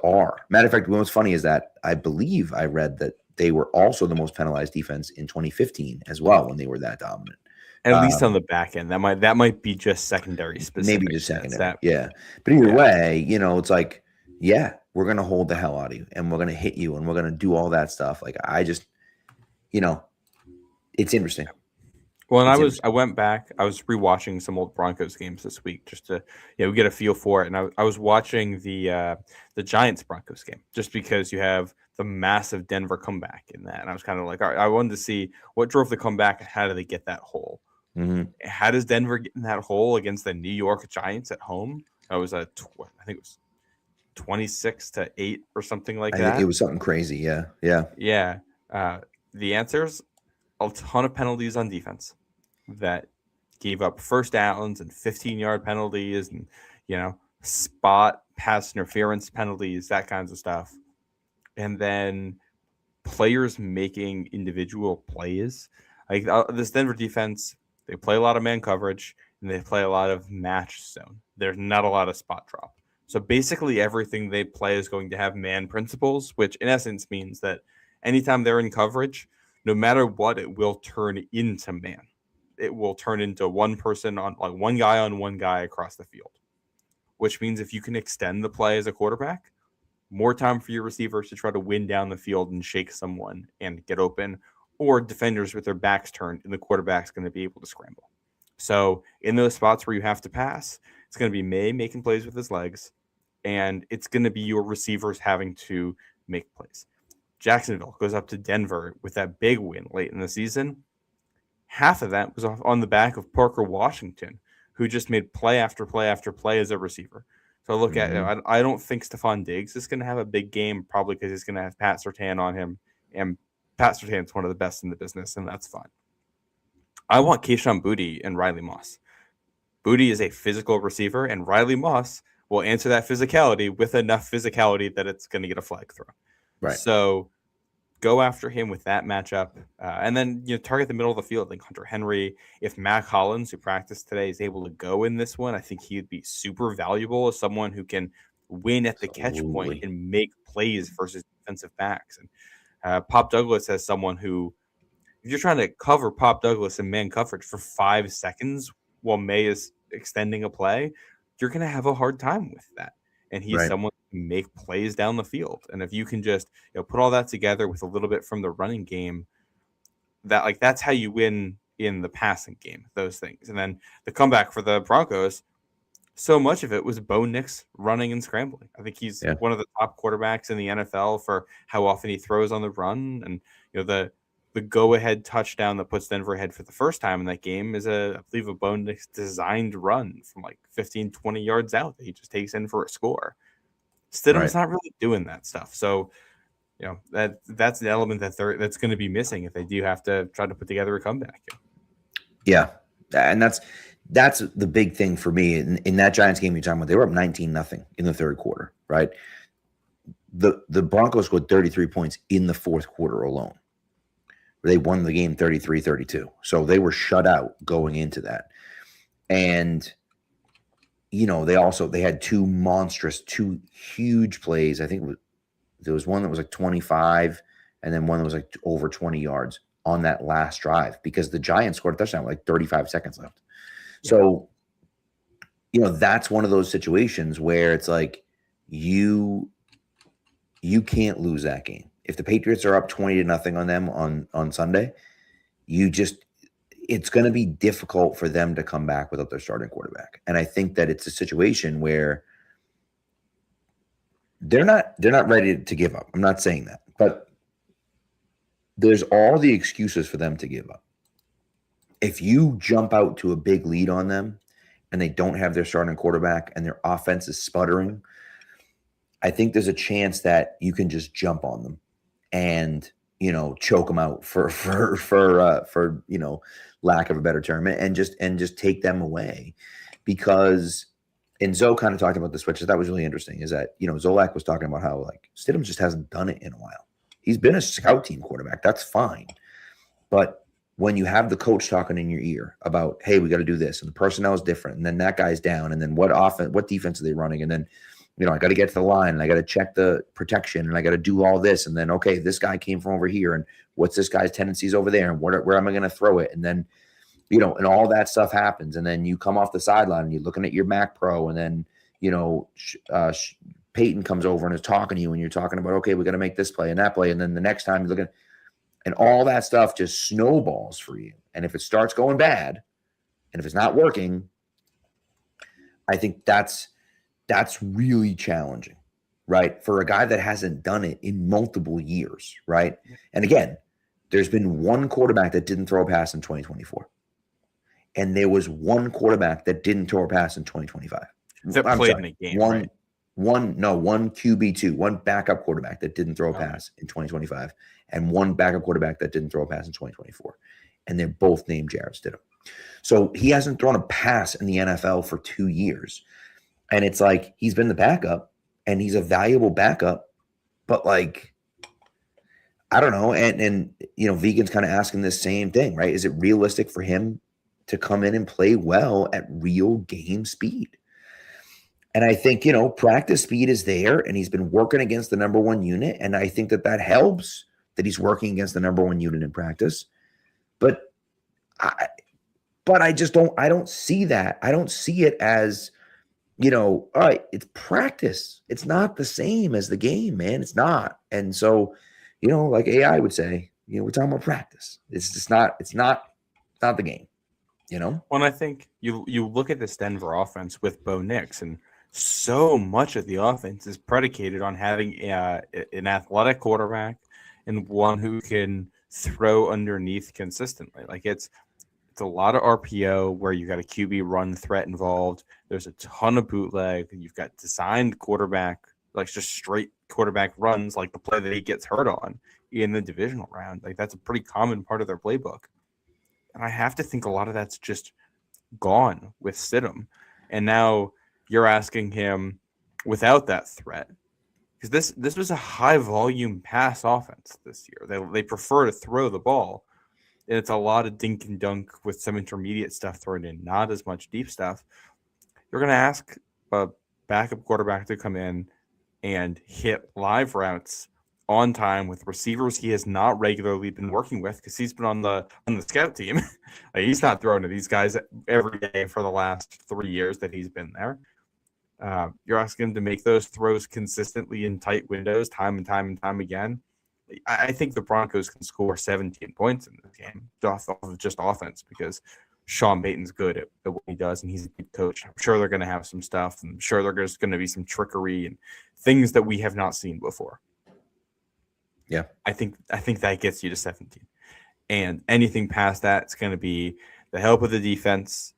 are. Matter of fact, what's funny is that I believe I read that they were also the most penalized defense in 2015 as well, when they were that dominant. At least on the back end. That might be just secondary specific. Maybe just secondary. Yeah. But either way, it's like, yeah, we're going to hold the hell out of you, and we're going to hit you, and we're going to do all that stuff. Like, I just, it's interesting. Well, and I went back. I was rewatching some old Broncos games this week just to get a feel for it. And I was watching the Giants Broncos game just because you have the massive Denver comeback in that. And I was kind of like, all right, I wanted to see what drove the comeback and how do they get that hole. Mm-hmm. How does Denver get in that hole against the New York Giants at home? That was I think it was 26-8 or something like that. It was something crazy. Yeah. The answers. A ton of penalties on defense that gave up first downs and 15-yard penalties and, spot pass interference penalties, that kinds of stuff. And then players making individual plays. Like this Denver defense, they play a lot of man coverage and they play a lot of match zone. There's not a lot of spot drop. So basically everything they play is going to have man principles, which in essence means that anytime they're in coverage, no matter what, it will turn into man. It will turn into one person on like one guy across the field, which means if you can extend the play as a quarterback, more time for your receivers to try to win down the field and shake someone and get open, or defenders with their backs turned and the quarterback's going to be able to scramble. So in those spots where you have to pass, it's going to be May making plays with his legs, and it's going to be your receivers having to make plays. Jacksonville goes up to Denver with that big win late in the season. Half of that was on the back of Parker Washington, who just made play after play after play as a receiver. So I look at I don't think Stephon Diggs is going to have a big game, probably because he's going to have Pat Surtain on him, and Pat Surtain's one of the best in the business, and that's fine. I want Kayshon Boutte and Riley Moss. Boutte is a physical receiver, and Riley Moss will answer that physicality with enough physicality that it's going to get a flag throw. Right. So go after him with that matchup, and then target the middle of the field like Hunter Henry. If Mac Hollins, who practiced today, is able to go in this one, I think he'd be super valuable as someone who can win at the catch point and make plays versus defensive backs. And Pop Douglas as someone who, if you're trying to cover Pop Douglas in man coverage for 5 seconds while May is extending a play, you're going to have a hard time with that. And he's someone who can make plays down the field. And if you can just put all that together with a little bit from the running game, that's how you win in the passing game, those things. And then the comeback for the Broncos, so much of it was Bo Nix running and scrambling. I think he's one of the top quarterbacks in the NFL for how often he throws on the run. And the go-ahead touchdown that puts Denver ahead for the first time in that game is I believe a Bo Nix designed run from like 15, 20 yards out that he just takes in for a score. Stidham's not really doing that stuff. So, that's the element that's going to be missing if they do have to try to put together a comeback. Yeah. And that's the big thing for me in that Giants game you're talking about. They were up 19-0 in the third quarter, right? The Broncos scored 33 points in the fourth quarter alone. They won the game 33-32. So they were shut out going into that. And, they had two huge plays. I think there was one that was like 25 and then one that was like over 20 yards on that last drive because the Giants scored a touchdown with like 35 seconds left. Yeah. So, that's one of those situations where it's like you can't lose that game. If the Patriots are up 20-0 on them on Sunday, it's going to be difficult for them to come back without their starting quarterback. And I think that it's a situation where they're not ready to give up. I'm not saying that, but there's all the excuses for them to give up. If you jump out to a big lead on them and they don't have their starting quarterback and their offense is sputtering, I think there's a chance that you can just jump on them and choke them out for lack of a better term, and just take them away. Because, and Zoe kind of talked about the switch that was really interesting, is that Zolak was talking about how like Stidham just hasn't done it in a while. He's been a scout team quarterback, that's fine, but when you have the coach talking in your ear about, hey, we got to do this, and the personnel is different, and then that guy's down, and then what defense are they running, and then I got to get to the line, and I got to check the protection, and I got to do all this. And then, okay, this guy came from over here, and what's this guy's tendencies over there, and where am I going to throw it? And then, and all that stuff happens. And then you come off the sideline, and you're looking at your Mac Pro, and then, Peyton comes over and is talking to you, and you're talking about, okay, we got to make this play and that play. And then the next time you're looking, and all that stuff just snowballs for you. And if it starts going bad, and if it's not working, I think that's really challenging, right? For a guy that hasn't done it in multiple years, right? And again, there's been one quarterback that didn't throw a pass in 2024. And there was one quarterback that didn't throw a pass in 2025. That played in a game, one QB2, one backup quarterback that didn't throw a pass in 2025, and one backup quarterback that didn't throw a pass in 2024. And they're both named Jarrett Stidham. So he hasn't thrown a pass in the NFL for 2 years. And it's like he's been the backup, and he's a valuable backup, but like, I don't know. And Vegan's kind of asking this same thing, right? Is it realistic for him to come in and play well at real game speed? And I think, practice speed is there, and he's been working against the number one unit. And I think that helps that he's working against the number one unit in practice. But I just don't see that. I don't see it as, all right, it's practice. It's not the same as the game, man. It's not. And so, like AI would say, we're talking about practice. It's just not, it's not the game, Well, and I think you look at this Denver offense with Bo Nix, and so much of the offense is predicated on having an athletic quarterback and one who can throw underneath consistently. Like it's a lot of RPO where you got a QB run threat involved. There's a ton of bootleg. You've got designed quarterback, like just straight quarterback runs, like the play that he gets hurt on in the divisional round. Like that's a pretty common part of their playbook. And I have to think a lot of that's just gone with Stidham. And now you're asking him without that threat, because this was a high volume pass offense this year. They prefer to throw the ball. And it's a lot of dink and dunk with some intermediate stuff thrown in, not as much deep stuff. You're going to ask a backup quarterback to come in and hit live routes on time with receivers he has not regularly been working with because he's been on the scout team. Like, he's not throwing to these guys every day for the last 3 years that he's been there. You're asking him to make those throws consistently in tight windows time and time again. I think the Broncos can score 17 points in this game off of just offense because Sean Payton's good at what he does, and he's a good coach. I'm sure they're going to have some stuff. I'm sure there's going to be some trickery and things that we have not seen before. Yeah, I think that gets you to 17, and anything past that, it's going to be the help of the defense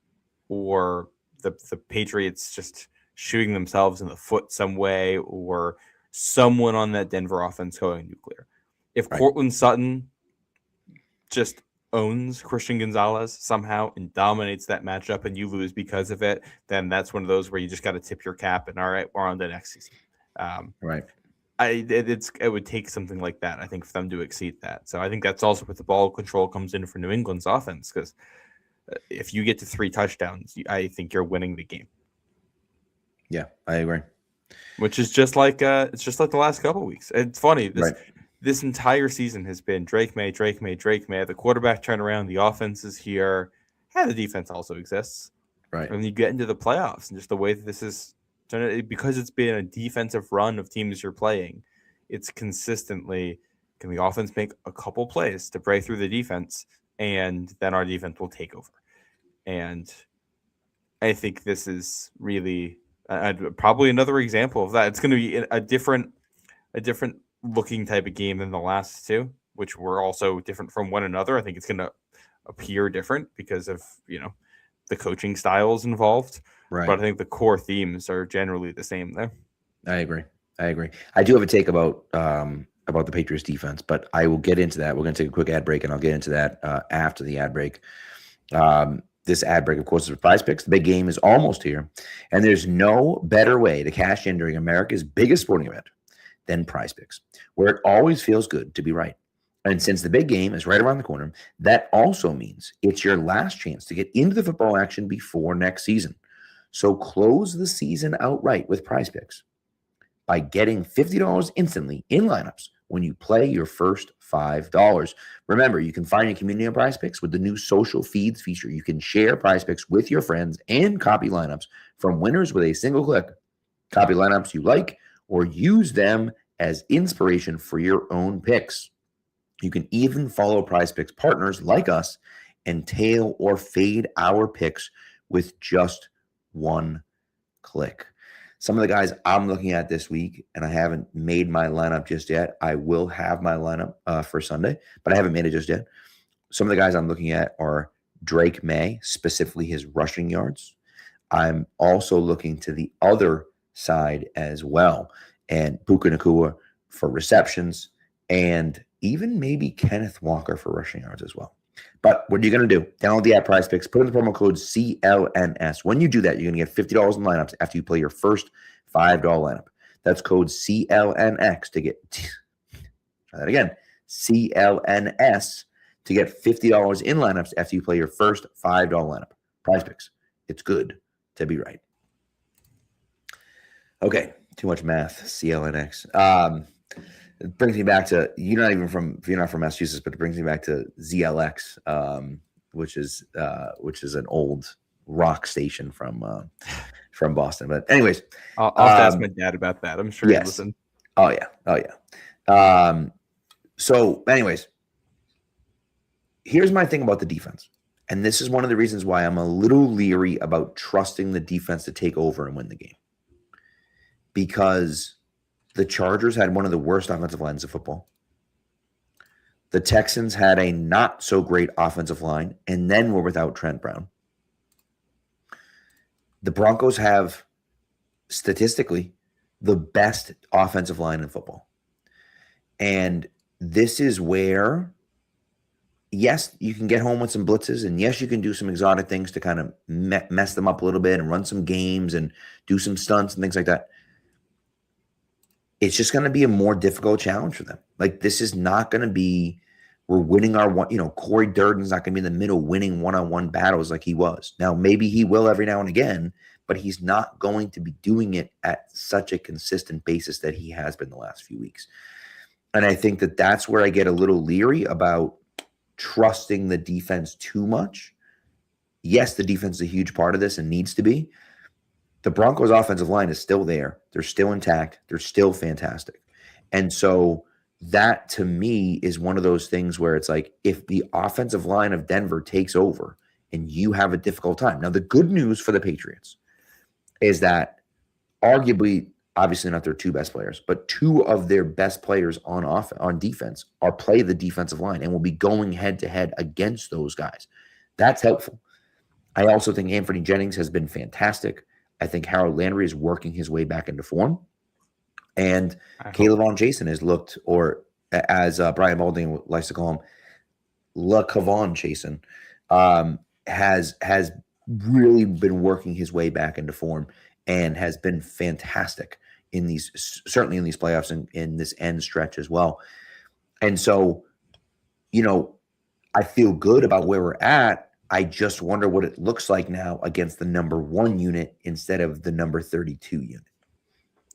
or the Patriots just shooting themselves in the foot some way, or someone on that Denver offense going nuclear. If Cortland Sutton just owns Christian Gonzalez somehow and dominates that matchup and you lose because of it, then that's one of those where you just got to tip your cap and all right, we're on to next season. Right. It would take something like that, I think, for them to exceed that. So I think that's also where the ball control comes in for New England's offense, because if you get to 3 touchdowns, I think you're winning the game. Yeah, I agree. Which is just like the last couple of weeks. It's funny. This entire season has been Drake May. The quarterback turnaround, the offense is here. Yeah, the defense also exists. Right. And you get into the playoffs and just the way that this is because it's been a defensive run of teams you're playing, it's consistently, can the offense make a couple plays to break through the defense, and then our defense will take over. And I think this is really probably another example of that. It's going to be a different looking type of game than the last two, which were also different from one another. I think it's going to appear different because of the coaching styles involved. Right. But I think the core themes are generally the same there. I agree. I do have a take about the Patriots defense, but I will get into that. We're going to take a quick ad break, and I'll get into that after the ad break. This ad break, of course, is with Prize Picks. The big game is almost here, and there's no better way to cash in during America's biggest sporting event than Prize Picks, where it always feels good to be right. And since the big game is right around the corner, that also means it's your last chance to get into the football action before next season. So close the season outright with Prize Picks by getting $50 instantly in lineups when you play your first $5. Remember, you can find your community on Prize Picks with the new social feeds feature. You can share Prize Picks with your friends and copy lineups from winners with a single click. Copy lineups you like or use them as inspiration for your own picks. You can even follow Prize Picks partners like us and tail or fade our picks with just one click. Some of the guys I'm looking at this week, and I haven't made my lineup just yet. I will have my lineup for Sunday, but I haven't made it just yet. Some of the guys I'm looking at are Drake May, specifically his rushing yards. I'm also looking to the other side as well, and Puka Nacua for receptions, and even maybe Kenneth Walker for rushing yards as well. But what are you going to do? Download the app Prize Picks, put in the promo code CLNS. When you do that, you're going to get $50 in lineups after you play your first $5 lineup. That's code CLNX to get, try that again, CLNS to get $50 in lineups after you play your first $5 lineup. Prize Picks. It's good to be right. Okay, too much math, CLNX. It brings me back to you're not from Massachusetts, but it brings me back to ZLX, which is an old rock station from Boston. But anyways, I'll have to ask my dad about that. I'm sure he'd yes. listen. Oh yeah. So anyways, here's my thing about the defense. And this is one of the reasons why I'm a little leery about trusting the defense to take over and win the game. Because the Chargers had one of the worst offensive lines of football. The Texans had a not so great offensive line and then were without Trent Brown. The Broncos have, statistically, the best offensive line in football. And this is where, yes, you can get home with some blitzes, and yes, you can do some exotic things to kind of mess them up a little bit and run some games and do some stunts and things like that. It's just going to be a more difficult challenge for them. Like, this is not going to be, we're winning our one, Corey Durden's not going to be in the middle winning one-on-one battles like he was. Now, maybe he will every now and again, but he's not going to be doing it at such a consistent basis that he has been the last few weeks. And I think that that's where I get a little leery about trusting the defense too much. Yes, the defense is a huge part of this and needs to be. The Broncos' offensive line is still there. They're still intact. They're still fantastic. And so that, to me, is one of those things where it's like, if the offensive line of Denver takes over and you have a difficult time. Now, the good news for the Patriots is that arguably, obviously not their two best players, but two of their best players on defense play the defensive line and will be going head-to-head against those guys. That's helpful. I also think Anthony Jennings has been fantastic. I think Harold Landry is working his way back into form. And Caleb Vaughn Jason has looked, or as Brian Balding likes to call him, LaCavon Jason, has really been working his way back into form and has been fantastic certainly in these playoffs and in this end stretch as well. And so, I feel good about where we're at. I just wonder what it looks like now against the number 1 unit instead of the number 32 unit.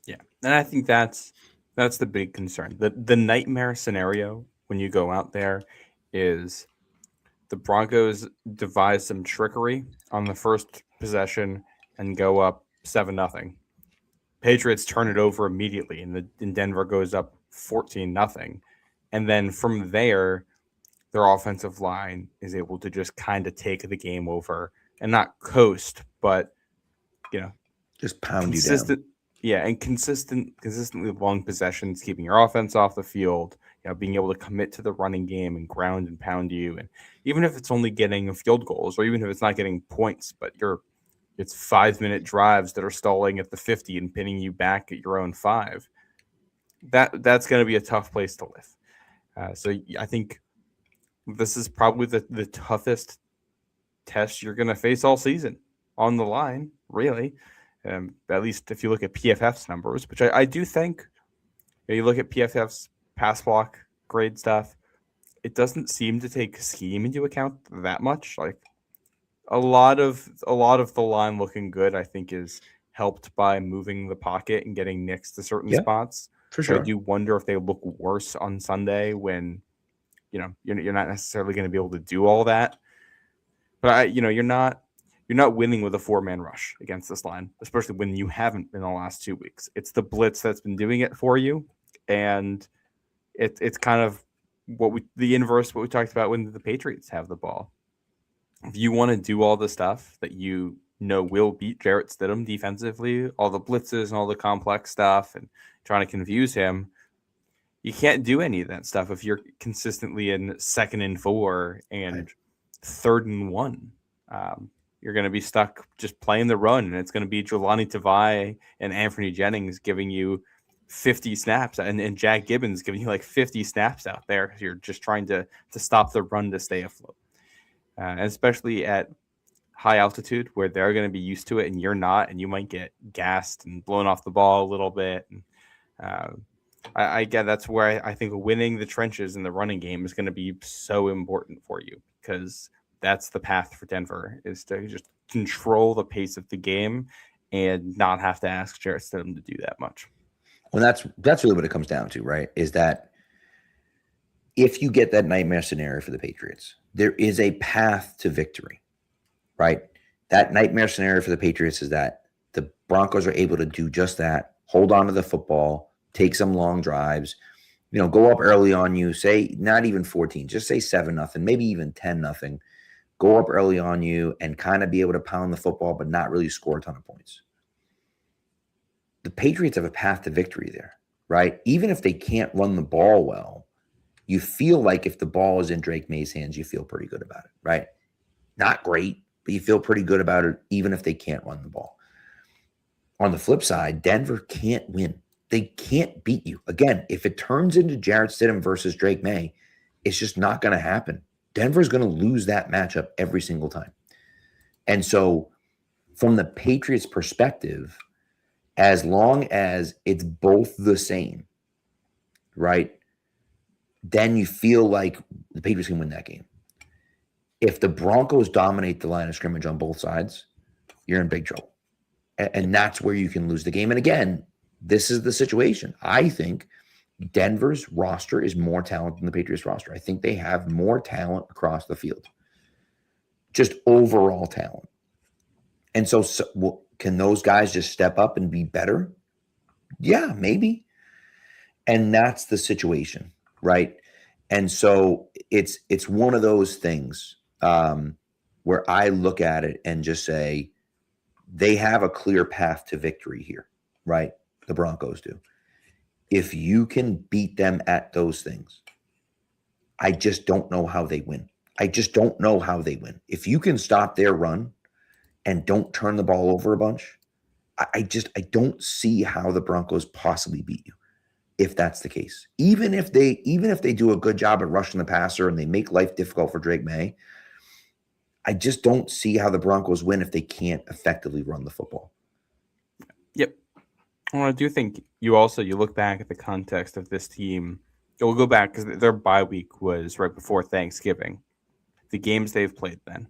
Yeah. And I think that's the big concern. The nightmare scenario when you go out there is the Broncos devise some trickery on the first possession and go up 7-0. Patriots turn it over immediately, and Denver goes up 14-0. And then from there, their offensive line is able to just kind of take the game over and not coast, but just pound you down. Yeah, and consistently long possessions, keeping your offense off the field, being able to commit to the running game and ground and pound you. And even if it's only getting field goals, or even if it's not getting points, but it's 5-minute drives that are stalling at the 50 and pinning you back at your own 5, that's going to be a tough place to live. So I think this is probably the toughest test you're going to face all season on the line, really. At least if you look at PFF's numbers, which I do think, you look at PFF's pass block grade stuff, it doesn't seem to take scheme into account that much. Like a lot of the line looking good, I think, is helped by moving the pocket and getting nicks to certain spots. For sure. So I do wonder if they look worse on Sunday when you're not necessarily going to be able to do all that. But you're not winning with a 4-man rush against this line, especially when you haven't in the last 2 weeks. It's the blitz that's been doing it for you, and it's kind of the inverse of what we talked about when the Patriots have the ball. If you want to do all the stuff that will beat Jarrett Stidham defensively, all the blitzes and all the complex stuff and trying to confuse him, you can't do any of that stuff if you're consistently in 2nd and 4 and 3rd and 1. You're going to be stuck just playing the run, and it's going to be Jelani Tavai and Anthony Jennings giving you 50 snaps, and Jack Gibbons giving you like 50 snaps out there because you're just trying to stop the run to stay afloat. And especially at high altitude where they're going to be used to it and you're not, and you might get gassed and blown off the ball a little bit. And I get that's where I think winning the trenches in the running game is going to be so important for you, because that's the path for Denver, is to just control the pace of the game and not have to ask Jarrett Stidham to do that much. Well, that's really what it comes down to, right? Is that if you get that nightmare scenario for the Patriots, there is a path to victory, right? That nightmare scenario for the Patriots is that the Broncos are able to do just that, hold on to the football, take some long drives, go up early on you, say not even 14, just say 7-0, maybe even 10-0, go up early on you and kind of be able to pound the football, but not really score a ton of points. The Patriots have a path to victory there, right? Even if they can't run the ball well, you feel like if the ball is in Drake May's hands, you feel pretty good about it, right? Not great, but you feel pretty good about it, even if they can't run the ball. On the flip side, Denver can't win. They can't beat you. Again, if it turns into Jarrett Stidham versus Drake May, it's just not going to happen. Denver's going to lose that matchup every single time. And so from the Patriots' perspective, as long as it's both the same, right, then you feel like the Patriots can win that game. If the Broncos dominate the line of scrimmage on both sides, you're in big trouble. And that's where you can lose the game. And again, this is the situation. I think Denver's roster is more talented than the Patriots roster. I think they have more talent across the field, just overall talent. And so can those guys just step up and be better? Yeah, maybe. And that's the situation, right? And so it's one of those things where I look at it and just say they have a clear path to victory here, right? The Broncos do. If you can beat them at those things, I just don't know how they win. I just don't know how they win. If you can stop their run and don't turn the ball over a bunch, I don't see how the Broncos possibly beat you if that's the case. Even if they do a good job at rushing the passer and they make life difficult for Drake May, I just don't see how the Broncos win if they can't effectively run the football. Yep. Well, I do think you look back at the context of this team. We'll go back because their bye week was right before Thanksgiving. The games they've played then.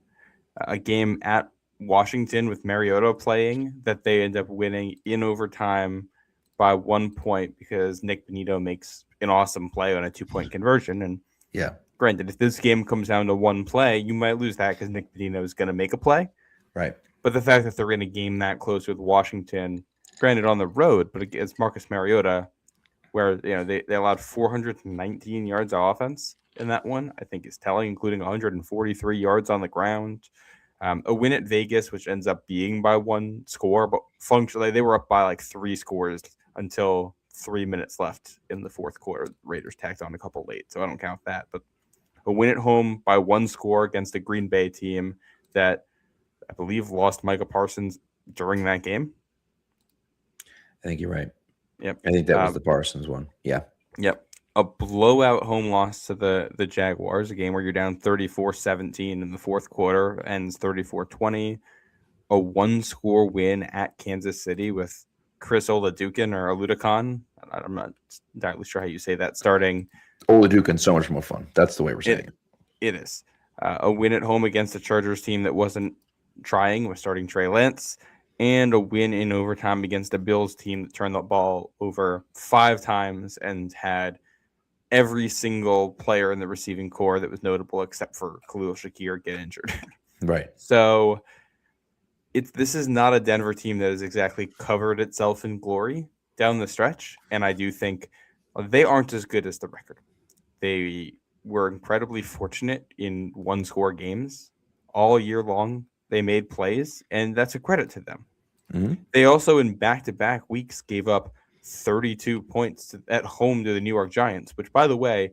A game at Washington with Mariota playing that they end up winning in overtime by 1 point because Nick Bonito makes an awesome play on a 2-point conversion. And yeah, granted, if this game comes down to one play, you might lose that because Nick Bonito is going to make a play. Right. But the fact that they're in a game that close with Washington, granted on the road, but against Marcus Mariota, where they allowed 419 yards of offense in that one, I think is telling, including 143 yards on the ground. A win at Vegas, which ends up being by one score, but functionally they were up by like 3 scores until 3 minutes left in the fourth quarter. The Raiders tacked on a couple late, so I don't count that. But a win at home by 1 score against a Green Bay team that I believe lost Micah Parsons during that game. I think you're right. Yep. I think that was the Parsons one. Yeah. Yep. A blowout home loss to the Jaguars, a game where you're down 34-17 in the fourth quarter, ends 34-20. A 1-score win at Kansas City with Chris Oladukin or Oludukon. I'm not entirely sure how you say that. Starting Oladukin's so much more fun. That's the way we're saying it. It is. A win at home against a Chargers team that wasn't trying, was starting Trey Lance. And a win in overtime against a Bills team that turned the ball over 5 times and had every single player in the receiving core that was notable except for Khalil Shakir get injured. Right. So this is not a Denver team that has exactly covered itself in glory down the stretch. And I do think they aren't as good as the record. They were incredibly fortunate in 1-score games all year long. They made plays, and that's a credit to them. Mm-hmm. They also, in back-to-back weeks, gave up 32 points at home to the New York Giants, which, by the way,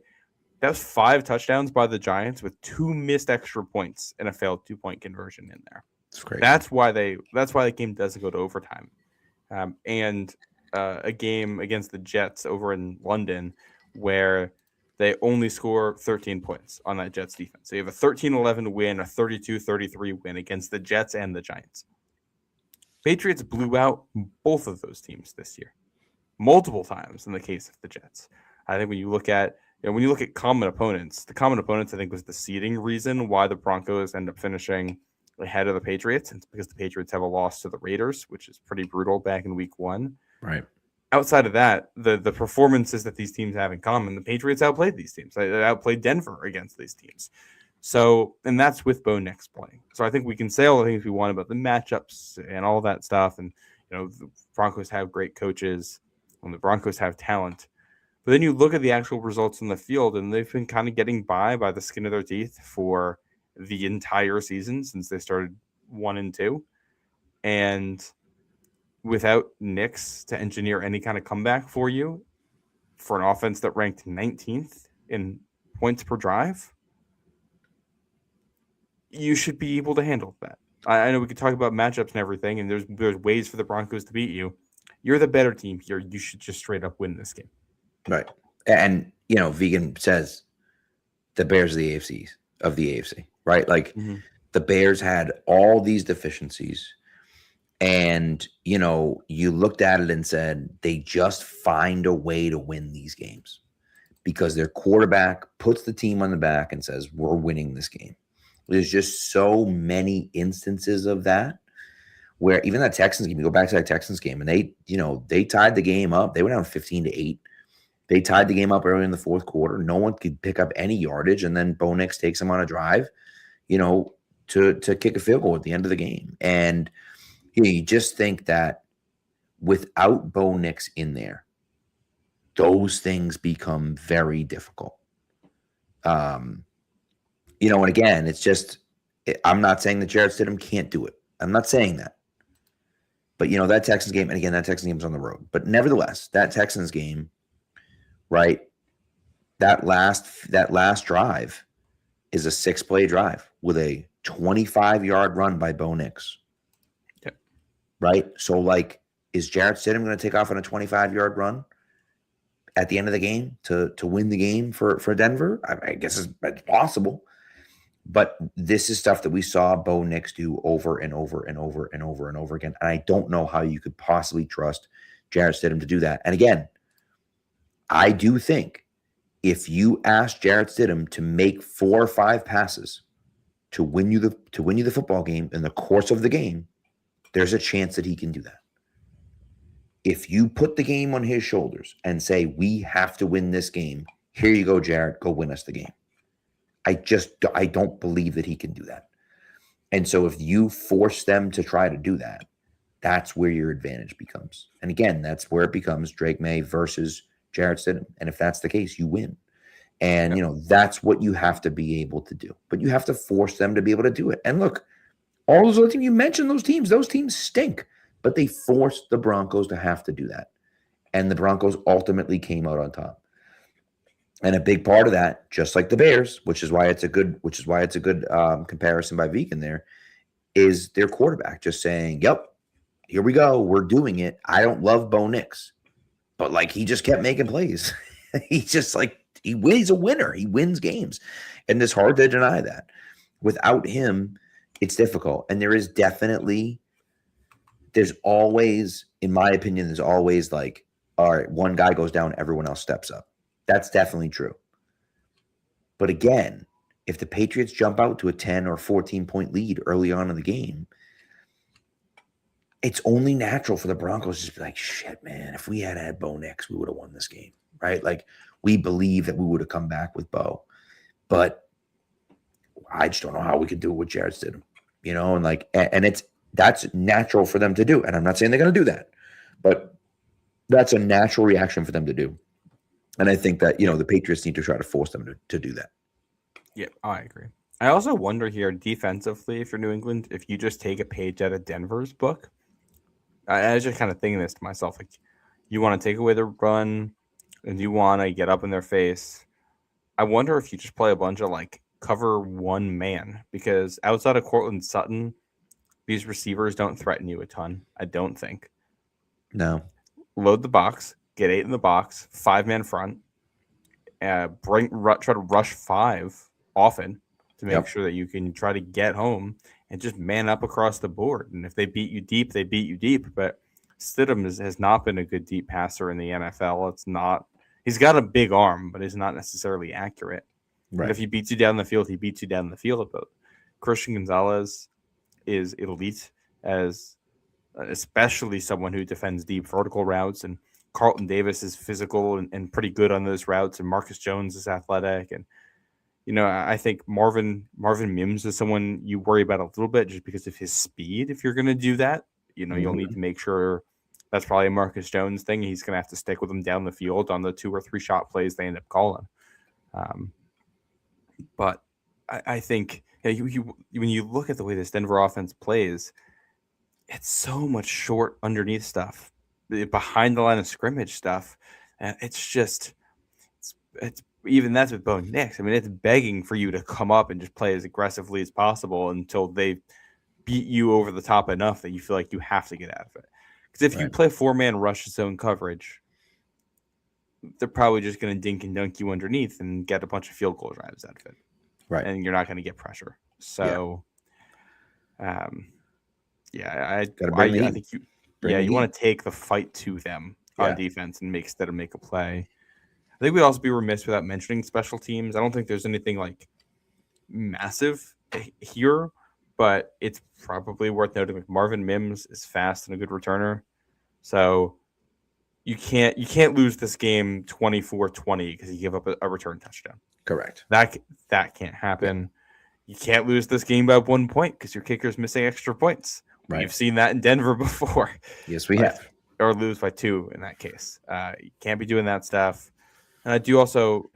that was 5 touchdowns by the Giants with 2 missed extra points and a failed 2-point conversion in there. That's great. That's why the game doesn't go to overtime. And a game against the Jets over in London where they only score 13 points on that Jets defense. So you have a 13-11 win, a 32-33 win against the Jets and the Giants. Patriots blew out both of those teams this year, multiple times in the case of the Jets. I think when you look at common opponents, the common opponents I think was the seeding reason why the Broncos end up finishing ahead of the Patriots. It's because the Patriots have a loss to the Raiders, which is pretty brutal back in week 1. Right. outside of that, the performances that these teams have in common, the Patriots outplayed these teams. They outplayed Denver against these teams. So, and that's with Bo Nix playing. So I think we can say all the things we want about the matchups and all that stuff. And, the Broncos have great coaches and the Broncos have talent. But then you look at the actual results in the field, and they've been kind of getting by the skin of their teeth for the entire season since they started 1-2. And without Nix to engineer any kind of comeback for you for an offense that ranked 19th in points per drive, you should be able to handle that. I know we could talk about matchups and everything, and there's ways for the Broncos to beat you. You're the better team here. You should just straight up win this game. Right. And, Vegan says the Bears are the AFC, right? Like the Bears had all these deficiencies. And, you looked at it and said, they just find a way to win these games because their quarterback puts the team on the back and says, we're winning this game. There's just so many instances of that where even that Texans game, you go back to that Texans game and they tied the game up. They went down 15-8. They tied the game up early in the fourth quarter. No one could pick up any yardage. And then Bo Nix takes them on a drive, to kick a field goal at the end of the game. And, you just think that without Bo Nix in there, those things become very difficult. And again, it's just, I'm not saying that Jarrett Stidham can't do it. I'm not saying that. But, that Texans game, and again, that Texans game is on the road. But nevertheless, that Texans game, right, that last drive is a 6-play drive with a 25-yard run by Bo Nix. Right? So, is Jarrett Stidham going to take off on a 25-yard run at the end of the game to win the game for Denver? I guess it's possible. But this is stuff that we saw Bo Nix do over and over and over and over and over again. And I don't know how you could possibly trust Jarrett Stidham to do that. And again, I do think if you ask Jarrett Stidham to make 4 or 5 passes to win you the football game in the course of the game, there's a chance that he can do that. If you put the game on his shoulders and say, we have to win this game, here you go, Jarrett, go win us the game. I don't believe that he can do that. And so if you force them to try to do that, that's where your advantage becomes. And again, that's where it becomes Drake May versus Jarrett Stidham. And if that's the case, you win. And, that's what you have to be able to do. But you have to force them to be able to do it. And look, all those other teams, you mentioned those teams stink, but they forced the Broncos to have to do that. And the Broncos ultimately came out on top. And a big part of that, just like the Bears, which is why it's a good comparison by Vegan there, is their quarterback just saying, yep, here we go. We're doing it. I don't love Bo Nix, but he just kept making plays. He's just he's a winner. He wins games. And it's hard to deny that. Without him, it's difficult. And there's always, in my opinion, all right, one guy goes down, everyone else steps up. That's definitely true. But again, if the Patriots jump out to a 10 or 14-point lead early on in the game, it's only natural for the Broncos to just be like, shit, man, if we had Bo Nix, we would have won this game, right? We believe that we would have come back with Bo. But I just don't know how we could do it with Jarrett Stidham, and that's natural for them to do. And I'm not saying they're going to do that, but that's a natural reaction for them to do. And I think that, the Patriots need to try to force them to do that. Yeah, I agree. I also wonder here defensively, if you're New England, if you just take a page out of Denver's book. I was just kind of thinking this to myself, you want to take away the run and you want to get up in their face. I wonder if you just play a bunch of cover one man, because outside of Cortland Sutton, these receivers don't threaten you a ton. I don't think. No. Load the box, get 8 in the box, 5-man front, try to rush 5 often to make sure that you can try to get home and just man up across the board. And if they beat you deep, they beat you deep. But Stidham has not been a good deep passer in the NFL. He's got a big arm, but he's not necessarily accurate. Right. But if he beats you down the field, he beats you down the field. But Christian Gonzalez is elite, as especially someone who defends deep vertical routes. And Carlton Davis is physical and pretty good on those routes, and Marcus Jones is athletic. And, I think Marvin Mims is someone you worry about a little bit just because of his speed. If you're going to do that, you'll need to make sure that's probably a Marcus Jones thing. He's going to have to stick with him down the field on the 2 or 3 shot plays they end up calling. But I think when you look at the way this Denver offense plays, it's so much short underneath stuff, behind the line of scrimmage stuff. And it's even that's with Bo Nix. I mean, it's begging for you to come up and just play as aggressively as possible until they beat you over the top enough that you feel like you have to get out of it. Because if you play 4-man rush zone coverage, they're probably just going to dink and dunk you underneath and get a bunch of field goal drives out of it. Right. And you're not going to get pressure. So, I think you want to take the fight to them on defense and make a play. I think we'd also be remiss without mentioning special teams. I don't think there's anything like massive here, but it's probably worth noting like Marvin Mims is fast and a good returner. So you can't lose this game 24-20 because you give up a return touchdown. Correct. That can't happen. You can't lose this game by 1 point because your kicker's missing extra points. Right. We've seen that in Denver before. Yes, we have. Or lose by 2 in that case. You can't be doing that stuff. And I do also,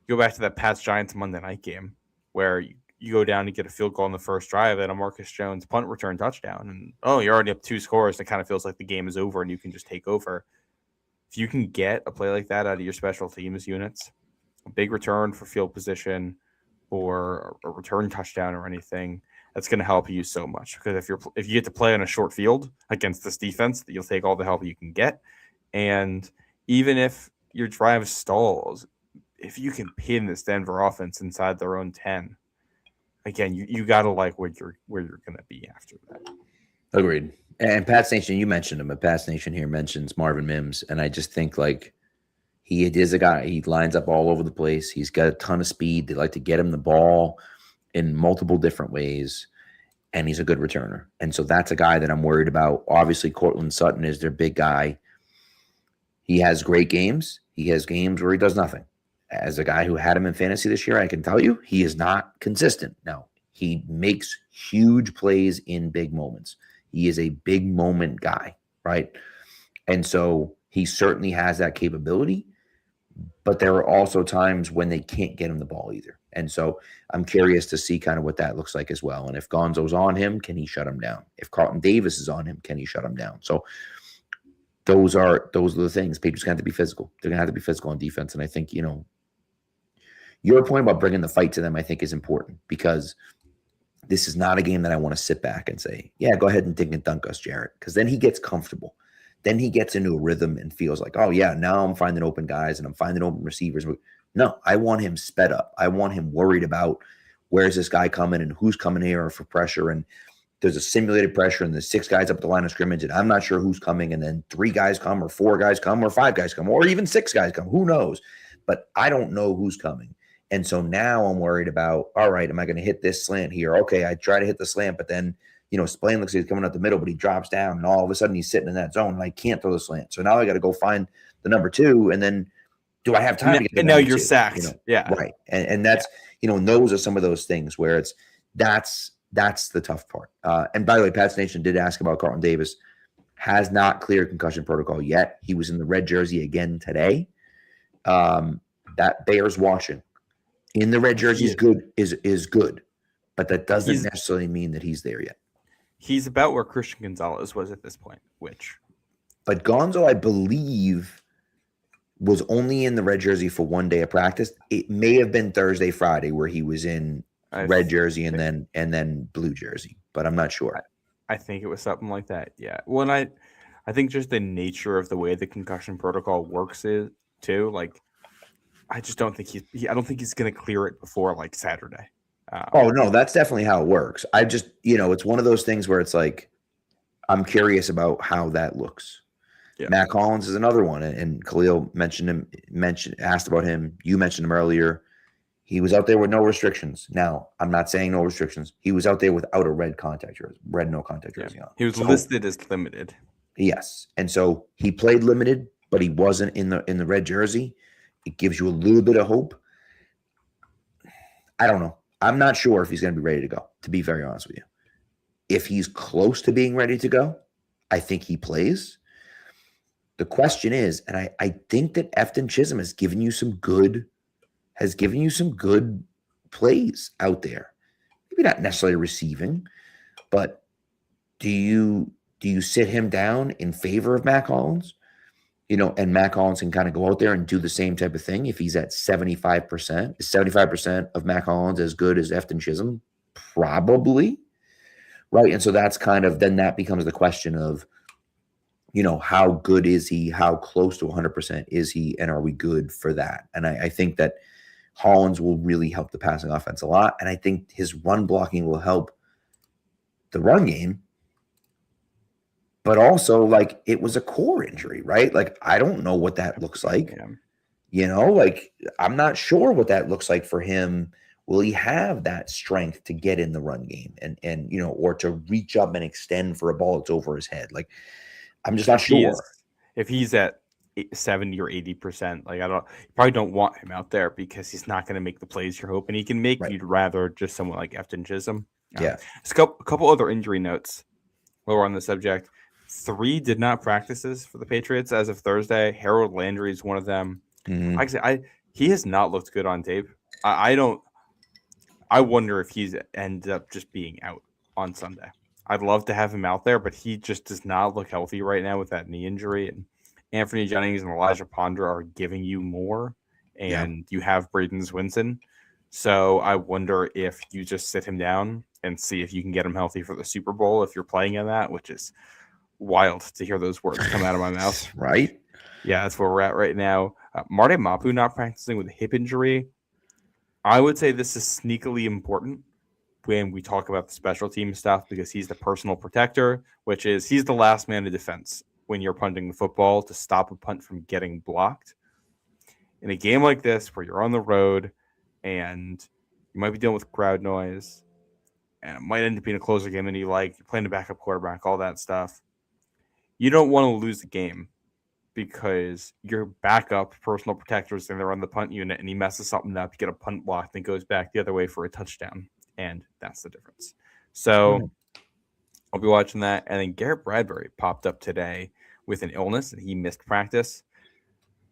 go back to that Pats Giants Monday night game where you go down and get a field goal on the first drive and a Marcus Jones punt return touchdown. And, you're already up 2 scores. It kind of feels like the game is over and you can just take over. If you can get a play like that out of your special teams units, a big return for field position or a return touchdown or anything, that's going to help you so much. Because if you get to play on a short field against this defense, you'll take all the help you can get. And even if your drive stalls, if you can pin this Denver offense inside their own 10, again, you got to like where you're going to be after that. Agreed. And Pats Nation, you mentioned him. But Pats Nation here mentions Marvin Mims, and I just think like he is a guy. He lines up all over the place. He's got a ton of speed. They like to get him the ball in multiple different ways, and he's a good returner. And so that's a guy that I'm worried about. Obviously, Cortland Sutton is their big guy. He has great games. He has games where he does nothing. As a guy who had him in fantasy this year, I can tell you he is not consistent. Now, he makes huge plays in big moments. He is a big moment guy, right? And so he certainly has that capability, but there are also times when they can't get him the ball either. And so I'm curious to see kind of what that looks like as well. And if Gonzo's on him, can he shut him down? If Carlton Davis is on him, can he shut him down? So those are the things. Patriots going to have to be physical. They're going to have to be physical on defense. And I think, your point about bringing the fight to them, I think, is important because this is not a game that I want to sit back and say, yeah, go ahead and dink and dunk us, Jarrett, because then he gets comfortable. Then he gets into a rhythm and feels like, oh, yeah, now I'm finding open guys and I'm finding open receivers. No, I want him sped up. I want him worried about where's this guy coming and who's coming here for pressure. And there's a simulated pressure and there's 6 guys up at the line of scrimmage and I'm not sure who's coming. And then 3 guys come or 4 guys come or 5 guys come or even 6 guys come. Who knows? But I don't know who's coming. And so now I'm worried about, all right, am I going to hit this slant here? Okay, I try to hit the slant, but then, Spillane looks like he's coming up the middle, but he drops down, and all of a sudden he's sitting in that zone, and I can't throw the slant. So now I got to go find the number 2, and then do I have time to get the and now number you're 2? Sacked. Yeah. Right. And that's, and those are some of those things where that's the tough part. And by the way, Pats Nation did ask about Carlton Davis. Has not cleared concussion protocol yet. He was in the red jersey again today. That bears watching. In the red jersey is good, but that doesn't necessarily mean that he's there yet. He's about where Christian Gonzalez was at this point, But Gonzo, I believe, was only in the red jersey for 1 day of practice. It may have been Thursday, Friday, where he was in red jersey and then blue jersey, but I'm not sure. I think it was something like that. Yeah. Well, and I think just the nature of the way the concussion protocol works is too, like, I just don't think I don't think he's going to clear it before like Saturday. Oh no, that's definitely how it works. I just, it's one of those things where it's like, I'm curious about how that looks. Yeah. Matt Collins is another one. And Khalil asked about him. You mentioned him earlier. He was out there with no restrictions. Now, I'm not saying no restrictions. He was out there without a red no contact jersey on. He was listed as limited. Yes. And so he played limited, but he wasn't in the red jersey. It gives you a little bit of hope. I don't know. I'm not sure if he's going to be ready to go, to be very honest with you. If he's close to being ready to go, I think he plays. The question is, and I think that Efton Chisholm has given you some good plays out there. Maybe not necessarily receiving, but do you sit him down in favor of Mac Hollins? And Mac Hollins can kind of go out there and do the same type of thing if he's at 75%. Is 75% of Mac Hollins as good as Efton Chisholm? Probably. Right. And so that's then that becomes the question of, how good is he? How close to 100% is he? And are we good for that? And I think that Hollins will really help the passing offense a lot. And I think his run blocking will help the run game. But also, it was a core injury, right? I don't know what that looks like. Yeah. I'm not sure what that looks like for him. Will he have that strength to get in the run game and or to reach up and extend for a ball that's over his head? I'm just not sure. If he's at 70 or 80%, you probably don't want him out there because he's not going to make the plays you're hoping he can make. Right. You'd rather just someone like Efton Chisholm. Yeah. A couple other injury notes while we're on the subject. 3 did not practices for the Patriots as of Thursday. Harold Landry is one of them. Mm-hmm. Actually, he has not looked good on tape. I wonder if he's ended up just being out on Sunday. I'd love to have him out there, but he just does not look healthy right now with that knee injury. And Anthony Jennings and Elijah Ponder are giving you more, and you have Braden Swinson. So I wonder if you just sit him down and see if you can get him healthy for the Super Bowl if you're playing in that, which is wild to hear those words come out of my mouth. Right? Yeah, that's where we're at right now. Marty Mapu not practicing with a hip injury. I would say this is sneakily important when we talk about the special team stuff because he's the personal protector, which is he's the last man of defense when you're punting the football to stop a punt from getting blocked. In a game like this where you're on the road and you might be dealing with crowd noise and it might end up being a closer game than you like, you're playing a backup quarterback, all that stuff. You don't want to lose the game because your backup personal protector is there on the punt unit and he messes something up, you get a punt block, then goes back the other way for a touchdown. And that's the difference. So I'll be watching that. And then Garrett Bradbury popped up today with an illness and he missed practice.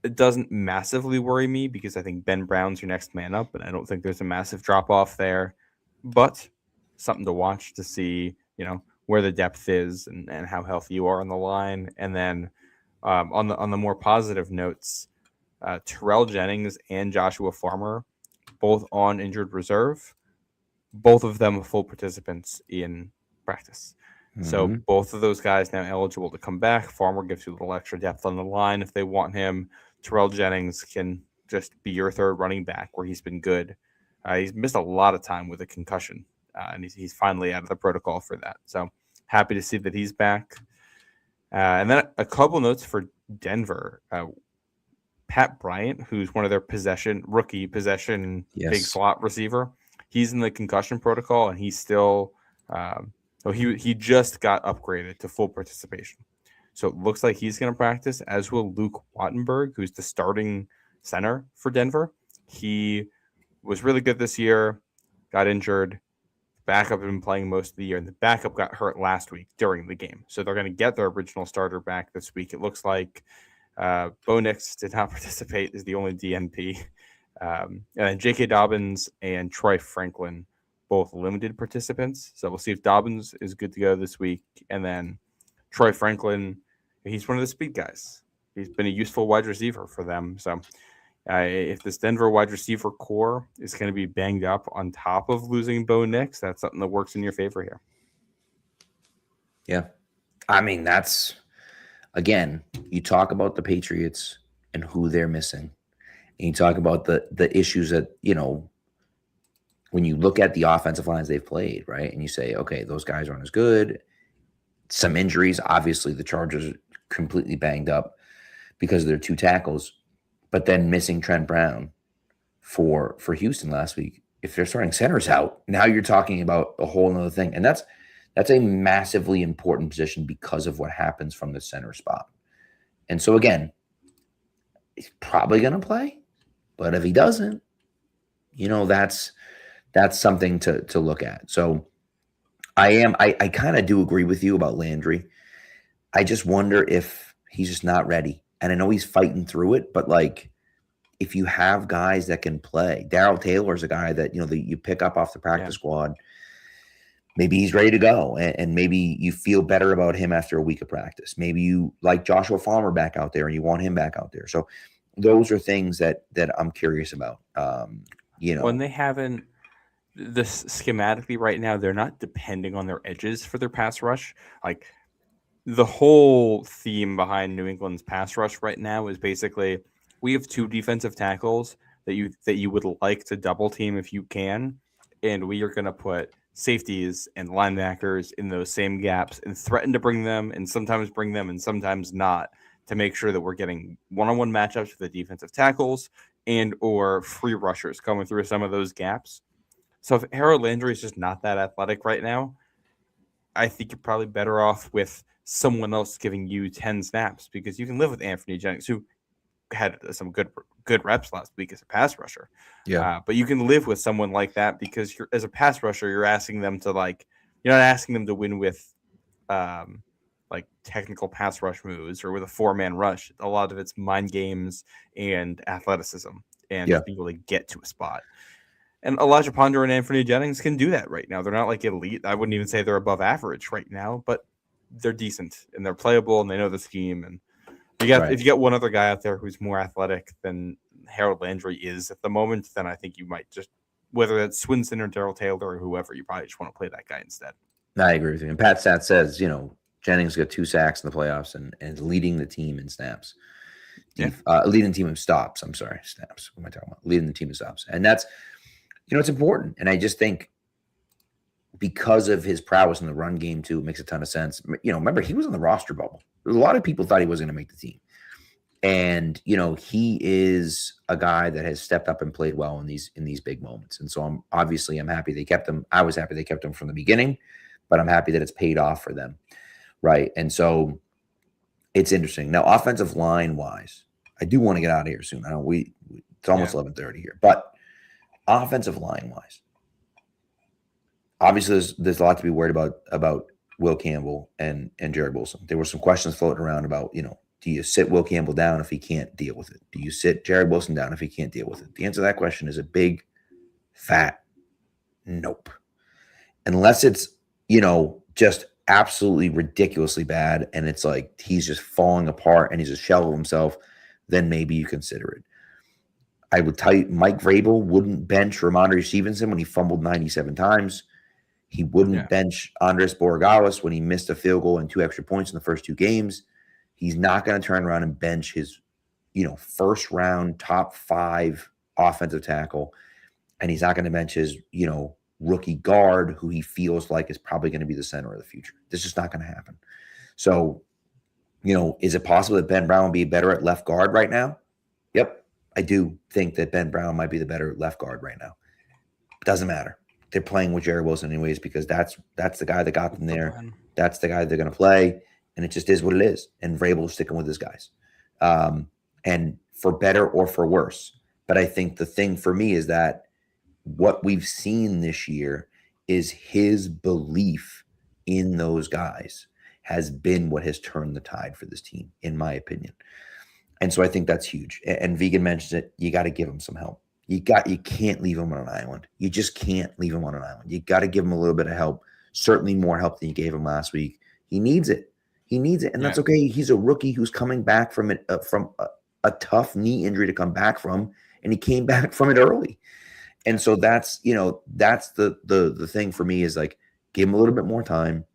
It doesn't massively worry me because I think Ben Brown's your next man up, and I don't think there's a massive drop-off there. But something to watch to see, where the depth is and how healthy you are on the line. And then on the more positive notes, Terrell Jennings and Joshua Farmer, both on injured reserve, both of them full participants in practice. Mm-hmm. So both of those guys now eligible to come back. Farmer gives you a little extra depth on the line if they want him. Terrell Jennings can just be your third running back where he's been good. He's missed a lot of time with a concussion, and he's finally out of the protocol for that. So happy to see that he's back. And then a couple notes for Denver. Pat Bryant, who's one of their rookie possession big slot receiver, he's in the concussion protocol, and he's still he just got upgraded to full participation. So it looks like he's going to practice, as will Luke Wattenberg, who's the starting center for Denver. He was really good this year, got injured. Backup had been playing most of the year, and the backup got hurt last week during the game. So they're going to get their original starter back this week. It looks like Bo Nix did not participate, is the only DNP. And then J.K. Dobbins and Troy Franklin, both limited participants. So we'll see if Dobbins is good to go this week. And then Troy Franklin, he's one of the speed guys. He's been a useful wide receiver for them. So if this Denver wide receiver core is going to be banged up on top of losing Bo Nix, that's something that works in your favor here. Yeah. I mean, that's, again, you talk about the Patriots and who they're missing. And you talk about the issues that, when you look at the offensive lines they've played, right? And you say, okay, those guys aren't as good. Some injuries. Obviously, the Chargers are completely banged up because of their 2 tackles. But then missing Trent Brown for Houston last week. If their starting center's out, now you're talking about a whole nother thing. And that's That's a massively important position because of what happens from the center spot. And so again, he's probably going to play, but if he doesn't, that's something to look at. So I kind of do agree with you about Landry. I just wonder if he's just not ready. And I know he's fighting through it, but like, if you have guys that can play, Darrell Taylor is a guy that, that you pick up off the practice squad. Maybe he's ready to go, and maybe you feel better about him after a week of practice. Maybe you like Joshua Farmer back out there and you want him back out there. So those are things that I'm curious about. When they haven't this schematically right now, they're not depending on their edges for their pass rush. Like the whole theme behind New England's pass rush right now is basically we have 2 defensive tackles that you would like to double team if you can, and we are going to put safeties and linebackers in those same gaps and threaten to bring them and sometimes bring them and sometimes not, to make sure that we're getting one-on-one matchups with the defensive tackles and or free rushers coming through some of those gaps. So if Harold Landry is just not that athletic right now, I think you're probably better off with someone else giving you 10 snaps, because you can live with Anthony Jennings, who had some good reps last week as a pass rusher. Yeah. But you can live with someone like that because as a pass rusher, you're asking them to you're not asking them to win with like technical pass rush moves or with a 4-man rush. A lot of it's mind games and athleticism and just being able to get to a spot. And Elijah Ponder and Anthony Jennings can do that right now. They're not like elite. I wouldn't even say they're above average right now, but they're decent and they're playable and they know the scheme. And if you got one other guy out there who's more athletic than Harold Landry is at the moment, then I think you might just, whether that's Swinson or Darrell Taylor or whoever, you probably just want to play that guy instead. I agree with you. And Pat Stat says, Jennings got 2 sacks in the playoffs and leading the team in snaps. Leading the team in stops. I'm sorry, snaps. What am I talking about? Leading the team in stops. And that's, it's important. And I just think because of his prowess in the run game too, it makes a ton of sense. Remember, he was in the roster bubble. A lot of people thought he wasn't going to make the team. And, he is a guy that has stepped up and played well in these big moments. And so I'm happy they kept him. I was happy they kept him from the beginning, but I'm happy that it's paid off for them. Right. And so it's interesting. Now, offensive line wise, I do want to get out of here soon. I know it's almost 11:30 here, but offensive line wise, obviously there's a lot to be worried about Will Campbell and Jared Wilson. There were some questions floating around about, do you sit Will Campbell down if he can't deal with it? Do you sit Jared Wilson down if he can't deal with it? The answer to that question is a big, fat nope. Unless it's, just absolutely ridiculously bad and it's like he's just falling apart and he's a shell of himself, then maybe you consider it. I would tell you, Mike Vrabel wouldn't bench Ramondre Stevenson when he fumbled 97 times. He wouldn't bench Andres Borregales when he missed a field goal and 2 extra points in the first 2 games. He's not going to turn around and bench his, first round top 5 offensive tackle. And he's not going to bench his, rookie guard who he feels like is probably going to be the center of the future. This is not going to happen. So, is it possible that Ben Brown will be better at left guard right now? Yep. I do think that Ben Brown might be the better left guard right now. It doesn't matter. They're playing with Jared Wilson anyways, because that's the guy that got them there. That's the guy they're going to play. And it just is what it is. And Vrabel's sticking with his guys. And for better or for worse. But I think the thing for me is that what we've seen this year is his belief in those guys has been what has turned the tide for this team, in my opinion. And so I think that's huge. And Vegan mentions it. You got to give him some help. You can't leave him on an island. You just can't leave him on an island. You got to give him a little bit of help. Certainly more help than you gave him last week. He needs it. And that's okay. He's a rookie who's coming back from it, from a tough knee injury to come back from, and he came back from it early. And so that's the thing for me is like, give him a little bit more time,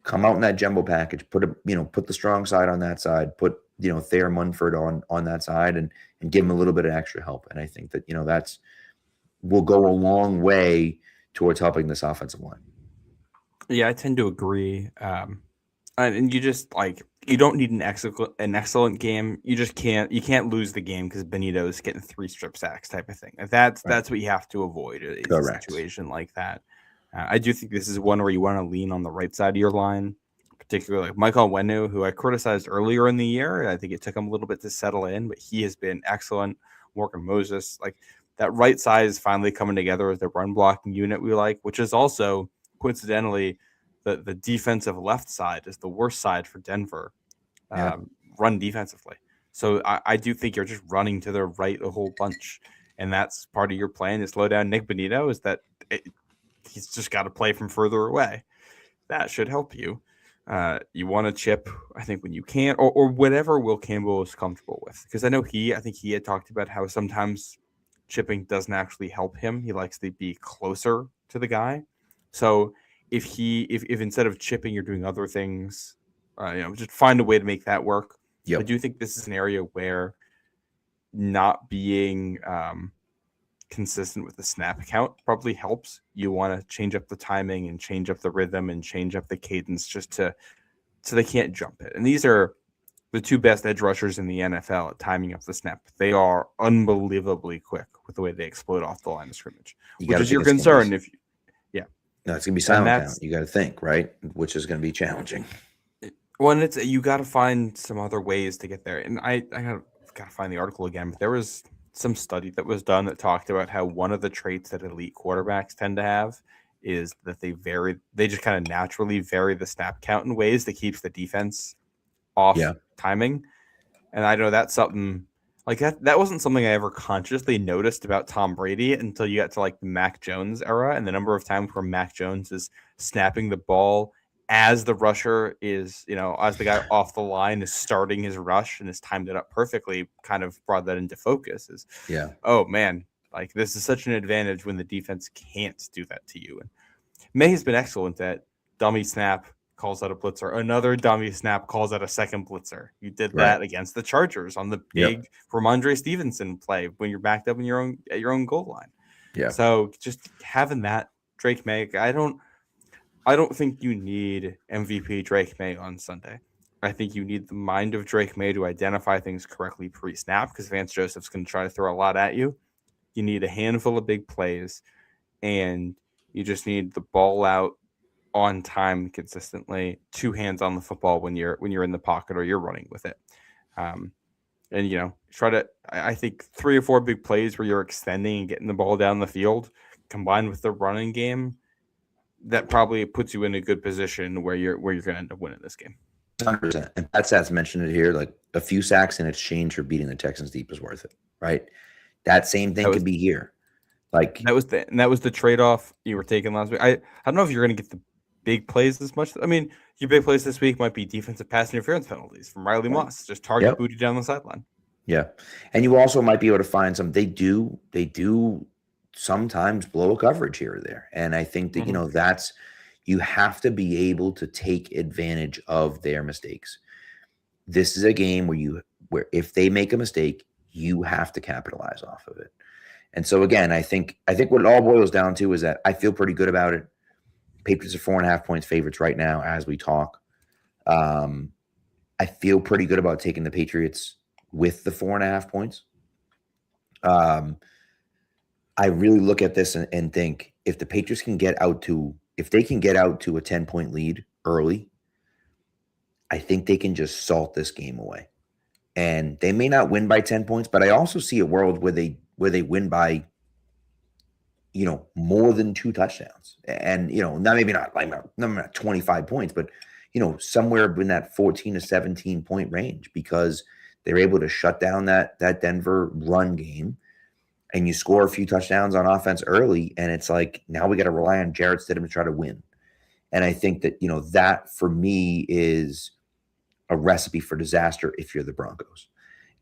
come out in that jumbo package, put the strong side on that side, put, Thayer Munford on that side and give him a little bit of extra help. And I think that, that's will go a long way towards helping this offensive line. Yeah, I tend to agree. And you just you don't need an excellent game. You can't lose the game because Benito's getting 3 strip sacks type of thing. That's what you have to avoid in a situation like that. I do think this is one where you want to lean on the right side of your line, particularly like Michael Onwenu, who I criticized earlier in the year. I think it took him a little bit to settle in, but he has been excellent. Morgan Moses, like that right side is finally coming together as the run blocking unit we like, which is also coincidentally the defensive left side is the worst side for Denver, run defensively. So I do think you're just running to the right a whole bunch, and that's part of your plan to slow down Nick Bonito. Is that he's just got to play from further away. That should help you. You want to chip, I think, when you can, or whatever Will Campbell is comfortable with. Because I think he had talked about how sometimes chipping doesn't actually help him. He likes to be closer to the guy. So if instead of chipping, you're doing other things, just find a way to make that work. Yep. I do think this is an area where not being consistent with the snap count probably helps. You want to change up the timing and change up the rhythm and change up the cadence so they can't jump it. And these are the two best edge rushers in the NFL at timing up the snap. They are unbelievably quick with the way they explode off the line of scrimmage, which is your concern. No, it's going to be silent count. You got to think, right? Which is going to be challenging. Well, and you got to find some other ways to get there. And I got to find the article again, but there was some study that was done that talked about how one of the traits that elite quarterbacks tend to have is that they just kind of naturally vary the snap count in ways that keeps the defense off timing. And I know that's something like that wasn't something I ever consciously noticed about Tom Brady until you got to like the Mac Jones era, and the number of times where Mac Jones is snapping the ball as the rusher is, as the guy off the line is starting his rush and has timed it up perfectly, kind of brought that into focus. Oh man, like this is such an advantage when the defense can't do that to you. And May has been excellent at dummy snap, calls out a blitzer. Another dummy snap calls out a second blitzer. You did that against the Chargers on the big Ramondre Stevenson play when you're backed up in at your own goal line. Yeah. So just having that Drake May, I don't think you need MVP Drake May on Sunday. I think you need the mind of Drake May to identify things correctly pre-snap because Vance Joseph's going to try to throw a lot at you. You need a handful of big plays, and you just need the ball out on time consistently, two hands on the football when you're in the pocket or you're running with it. And try to, I think 3 or 4 big plays where you're extending and getting the ball down the field combined with the running game, that probably puts you in a good position where you're going to end up winning this game. 100%. And Pat Stats mentioned it here, like a few sacks in exchange for beating the Texans deep is worth it, right? That same thing could be here. Like that was the trade-off you were taking last week. I don't know if you're going to get the big plays as much. I mean, your big plays this week might be defensive pass interference penalties from Riley Moss, just target booty down the sideline. Yeah, and you also might be able to find some. They do sometimes blow a coverage here or there. And I think that, you have to be able to take advantage of their mistakes. This is a game where if they make a mistake, you have to capitalize off of it. And so again, I think what it all boils down to is that I feel pretty good about it. Patriots are 4.5 points favorites right now as we talk. I feel pretty good about taking the Patriots with the 4.5 points. I really look at this and think if the Patriots can get out to a 10-point lead early, I think they can just salt this game away. And they may not win by 10 points, but I also see a world where they win by, more than 2 touchdowns. And, not 25 points, but, somewhere in that 14 to 17 point range because they're able to shut down that Denver run game. And you score a few touchdowns on offense early, and it's like now we got to rely on Jarrett Stidham to try to win. And I think that, that for me is a recipe for disaster if you're the Broncos.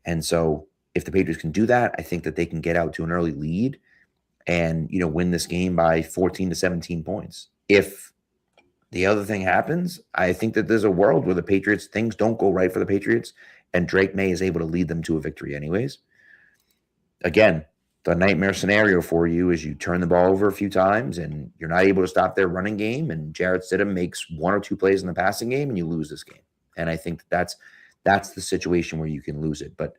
And so if the Patriots can do that, I think that they can get out to an early lead and, win this game by 14 to 17 points. If the other thing happens, I think that there's a world where things don't go right for the Patriots, and Drake May is able to lead them to a victory anyways. Again, the nightmare scenario for you is you turn the ball over a few times and you're not able to stop their running game, and Jarrett Stidham makes 1 or 2 plays in the passing game and you lose this game. And I think that's the situation where you can lose it. But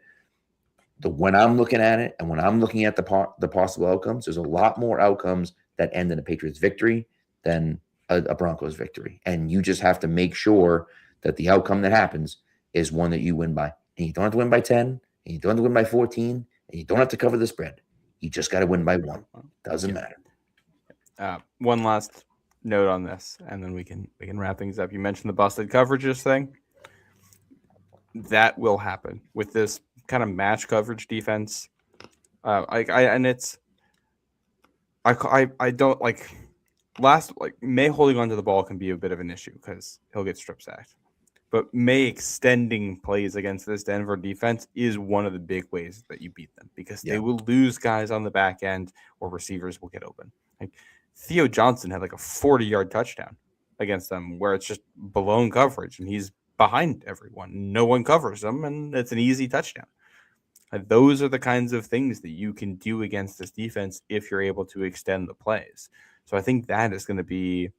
when I'm looking at it and when I'm looking at the possible outcomes, there's a lot more outcomes that end in a Patriots victory than a Broncos victory. And you just have to make sure that the outcome that happens is one that you win by. And you don't have to win by 10, and you don't have to win by 14, and you don't have to cover the spread. You just got to win by 1. Doesn't matter. One last note on this, and then we can wrap things up. You mentioned the busted coverages thing. That will happen with this kind of match coverage defense. I don't like May holding onto the ball can be a bit of an issue because he'll get strip sacked. But May extending plays against this Denver defense is one of the big ways that you beat them because they will lose guys on the back end or receivers will get open. Like Theo Johnson had like a 40-yard touchdown against them where it's just blown coverage and he's behind everyone. No one covers him, and it's an easy touchdown. Those are the kinds of things that you can do against this defense if you're able to extend the plays. So I think that is going to be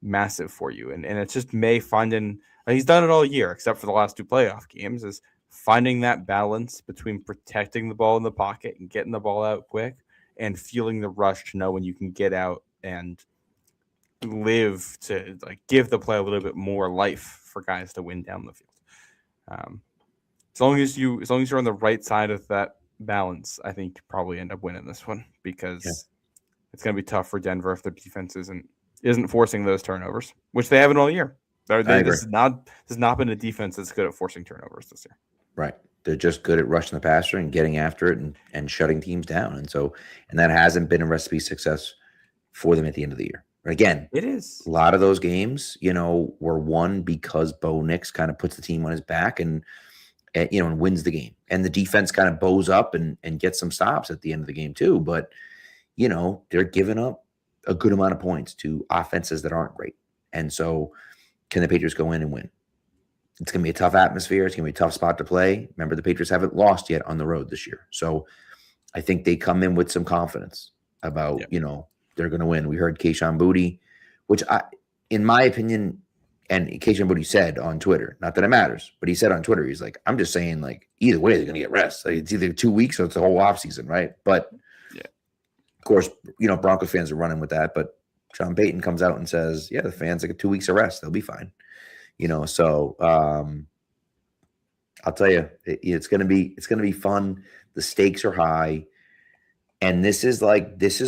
massive for you. And it's just May finding – he's done it all year except for the last 2 playoff games, is finding that balance between protecting the ball in the pocket and getting the ball out quick and feeling the rush to know when you can get out and live to give the play a little bit more life for guys to win down the field. As long as you're on the right side of that balance, I think you probably end up winning this one because it's going to be tough for Denver if their defense isn't forcing those turnovers, which they haven't all year. This has not been a defense that's good at forcing turnovers this year. Right. They're just good at rushing the passer and getting after it and shutting teams down. And that hasn't been a recipe success for them at the end of the year. Again, it is. A lot of those games, were won because Bo Nix kind of puts the team on his back and wins the game. And the defense kind of bows up and gets some stops at the end of the game too. But, they're giving up a good amount of points to offenses that aren't great. And so can the Patriots go in and win? It's going to be a tough atmosphere. It's going to be a tough spot to play. Remember, the Patriots haven't lost yet on the road this year. So I think they come in with some confidence about, they're going to win. We heard Kayshon Boutte, which in my opinion, and Kayshon Boutte said on Twitter, not that it matters, but he said on Twitter, he's like, I'm just saying either way, they're going to get rest. It's either 2 weeks or it's the whole offseason, right? But of course, Broncos fans are running with that, but Sean Payton comes out and says, the fans get 2 weeks of rest. They'll be fine. So I'll tell you, it's going to be fun. The stakes are high. And this is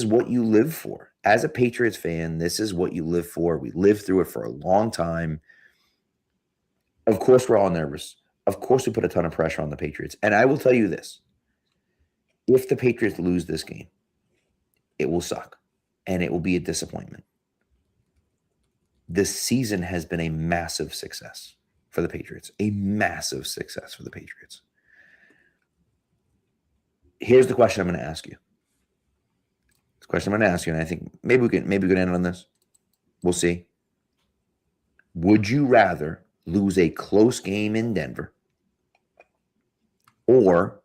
what you live for. As a Patriots fan, this is what you live for. We lived through it for a long time. Of course, we're all nervous. Of course, we put a ton of pressure on the Patriots. And I will tell you this. If the Patriots lose this game, it will suck. And it will be a disappointment. This season has been a massive success for the Patriots. A massive success for the Patriots. Here's the question I'm going to ask you. Question I'm going to ask you, and I think maybe we can end on this. We'll see. Would you rather lose a close game in Denver or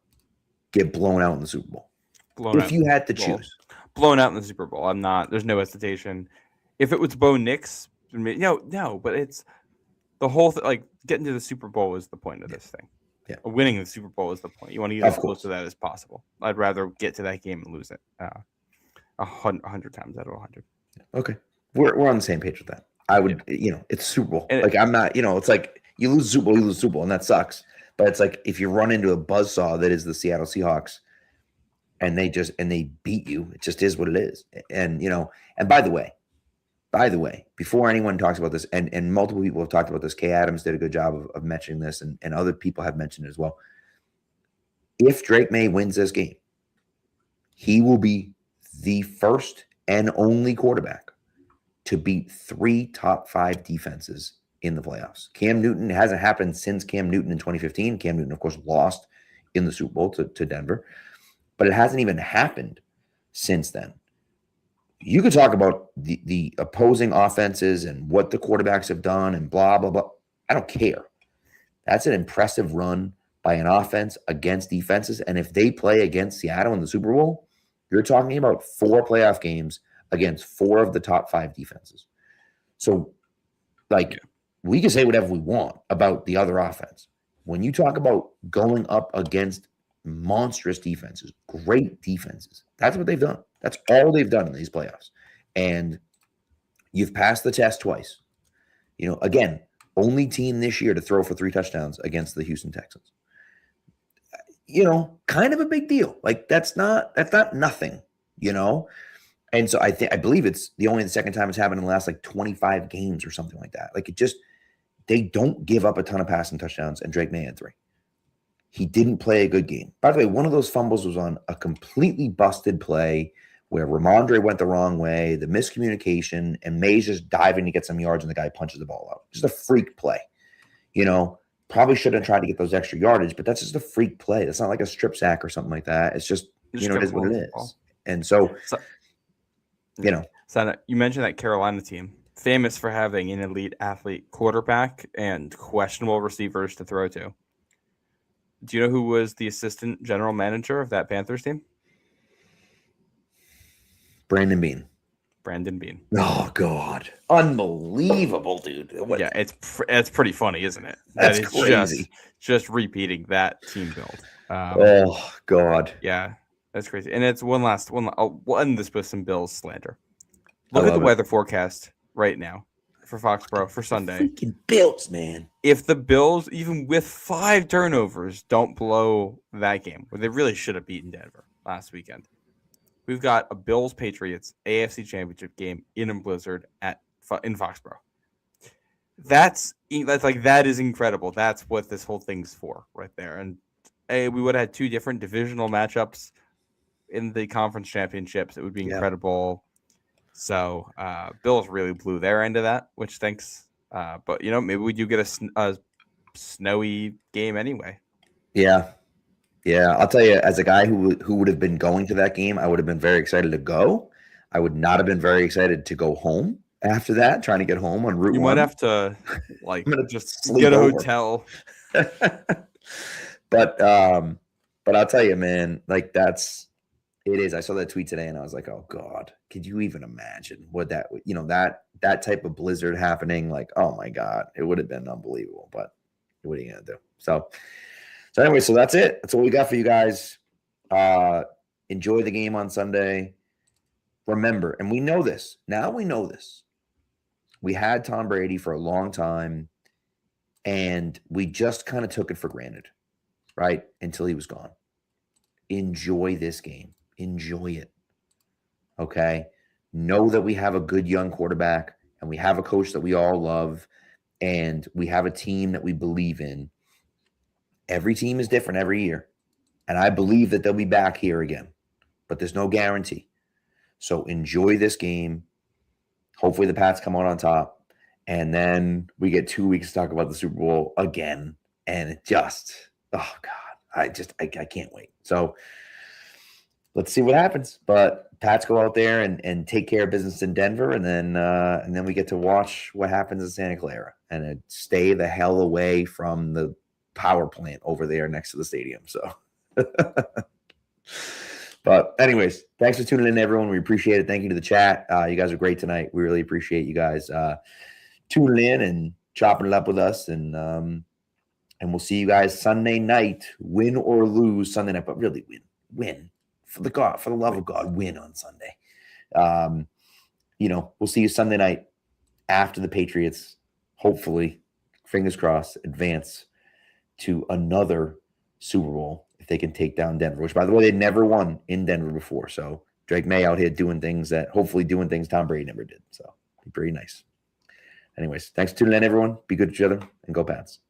get blown out in the Super Bowl? If you had to choose. Blown out in the Super Bowl. There's no hesitation. If it was Bo Nix, no, but it's the whole thing. Getting to the Super Bowl is the point of this thing. Yeah. Winning the Super Bowl is the point. You want to get as close to that as possible. I'd rather get to that game and lose it. 100 times out of 100. Okay. We're on the same page with that. I would, it's Super Bowl. I'm not, it's like you lose Super Bowl, and that sucks. But it's like if you run into a buzzsaw that is the Seattle Seahawks and they beat you, it just is what it is. And, and by the way, before anyone talks about this, and multiple people have talked about this, Kay Adams did a good job of mentioning this, and other people have mentioned it as well. If Drake May wins this game, he will be the first and only quarterback to beat 3 top 5 defenses in the playoffs. Cam Newton hasn't happened since Cam Newton in 2015. Cam Newton, of course, lost in the Super Bowl to Denver, but it hasn't even happened since then. You could talk about the opposing offenses and what the quarterbacks have done and blah, blah, blah. I don't care. That's an impressive run by an offense against defenses. And if they play against Seattle in the Super Bowl, you're talking about 4 playoff games against 4 of the top 5 defenses. So, we can say whatever we want about the other offense. When you talk about going up against monstrous defenses, great defenses, that's what they've done. That's all they've done in these playoffs. And You've passed the test twice. Again, only team this year to throw for 3 touchdowns against the Houston Texans. Kind of a big deal. Like that's not nothing, And so I believe it's the second time it's happened in the last 25 games or something like that. Like they don't give up a ton of passing touchdowns, and Drake May had 3. He didn't play a good game. By the way, one of those fumbles was on a completely busted play where Ramondre went the wrong way, the miscommunication, and May's just diving to get some yards, and the guy punches the ball out. Just a freak play. Probably should have tried to get those extra yardage, but that's just a freak play. That's not like a strip sack or something like that. It's just, it is what it is. And so So you mentioned that Carolina team, famous for having an elite athlete quarterback and questionable receivers to throw to. Do you know who was the assistant general manager of that Panthers team? Brandon Beane. Oh, God. Unbelievable, dude. Yeah, it's pretty funny, isn't it? That's crazy. Just repeating that team build. Oh, God. Yeah, that's crazy. And it's one. We'll end this with some Bills slander. Look at the weather forecast right now for Foxborough for Sunday. Freaking Bills, man. If the Bills, even with 5 turnovers, don't blow that game, where they really should have beaten Denver last weekend, we've got a Bills-Patriots AFC Championship game in a blizzard in Foxborough. That is incredible. That's what this whole thing's for right there. And we would have had 2 different divisional matchups in the conference championships. It would be incredible. So Bills really blew their end of that, which stinks. But maybe we do get a snowy game anyway. Yeah. I'll tell you, as a guy who would have been going to that game, I would have been very excited to go. I would not have been very excited to go home after that, trying to get home on Route 1. You might have to just get a hotel. But I'll tell you, man, it is. I saw that tweet today and I was like, oh God, could you even imagine what that type of blizzard happening? Like, oh my God, it would have been unbelievable, but what are you going to do? So anyway, so that's it. That's all we got for you guys. Enjoy the game on Sunday. Remember, and we know this. Now we know this. We had Tom Brady for a long time, and we just kind of took it for granted, right? Until he was gone. Enjoy this game. Enjoy it. Okay? Know that we have a good young quarterback, and we have a coach that we all love, and we have a team that we believe in. Every team is different every year, and I believe that they'll be back here again, but there's no guarantee. So enjoy this game. Hopefully the Pats come out on top, and then we get 2 weeks to talk about the Super Bowl again, and it just, oh God, I can't wait. So let's see what happens. But Pats go out there and take care of business in Denver, and then we get to watch what happens in Santa Clara and stay the hell away from the power plant over there next to the stadium. So, but anyways, thanks for tuning in, everyone. We appreciate it. Thank you to the chat. You guys are great tonight. We really appreciate you guys tuning in and chopping it up with us. And we'll see you guys Sunday night, win or lose Sunday night, but really win for the love of God, win on Sunday. We'll see you Sunday night after the Patriots, hopefully, fingers crossed, advance to another Super Bowl if they can take down Denver, which, by the way, they never won in Denver before. So Drake May out here doing things Tom Brady never did. So be pretty nice. Anyways, thanks for tuning in, everyone. Be good to each other and go Pats.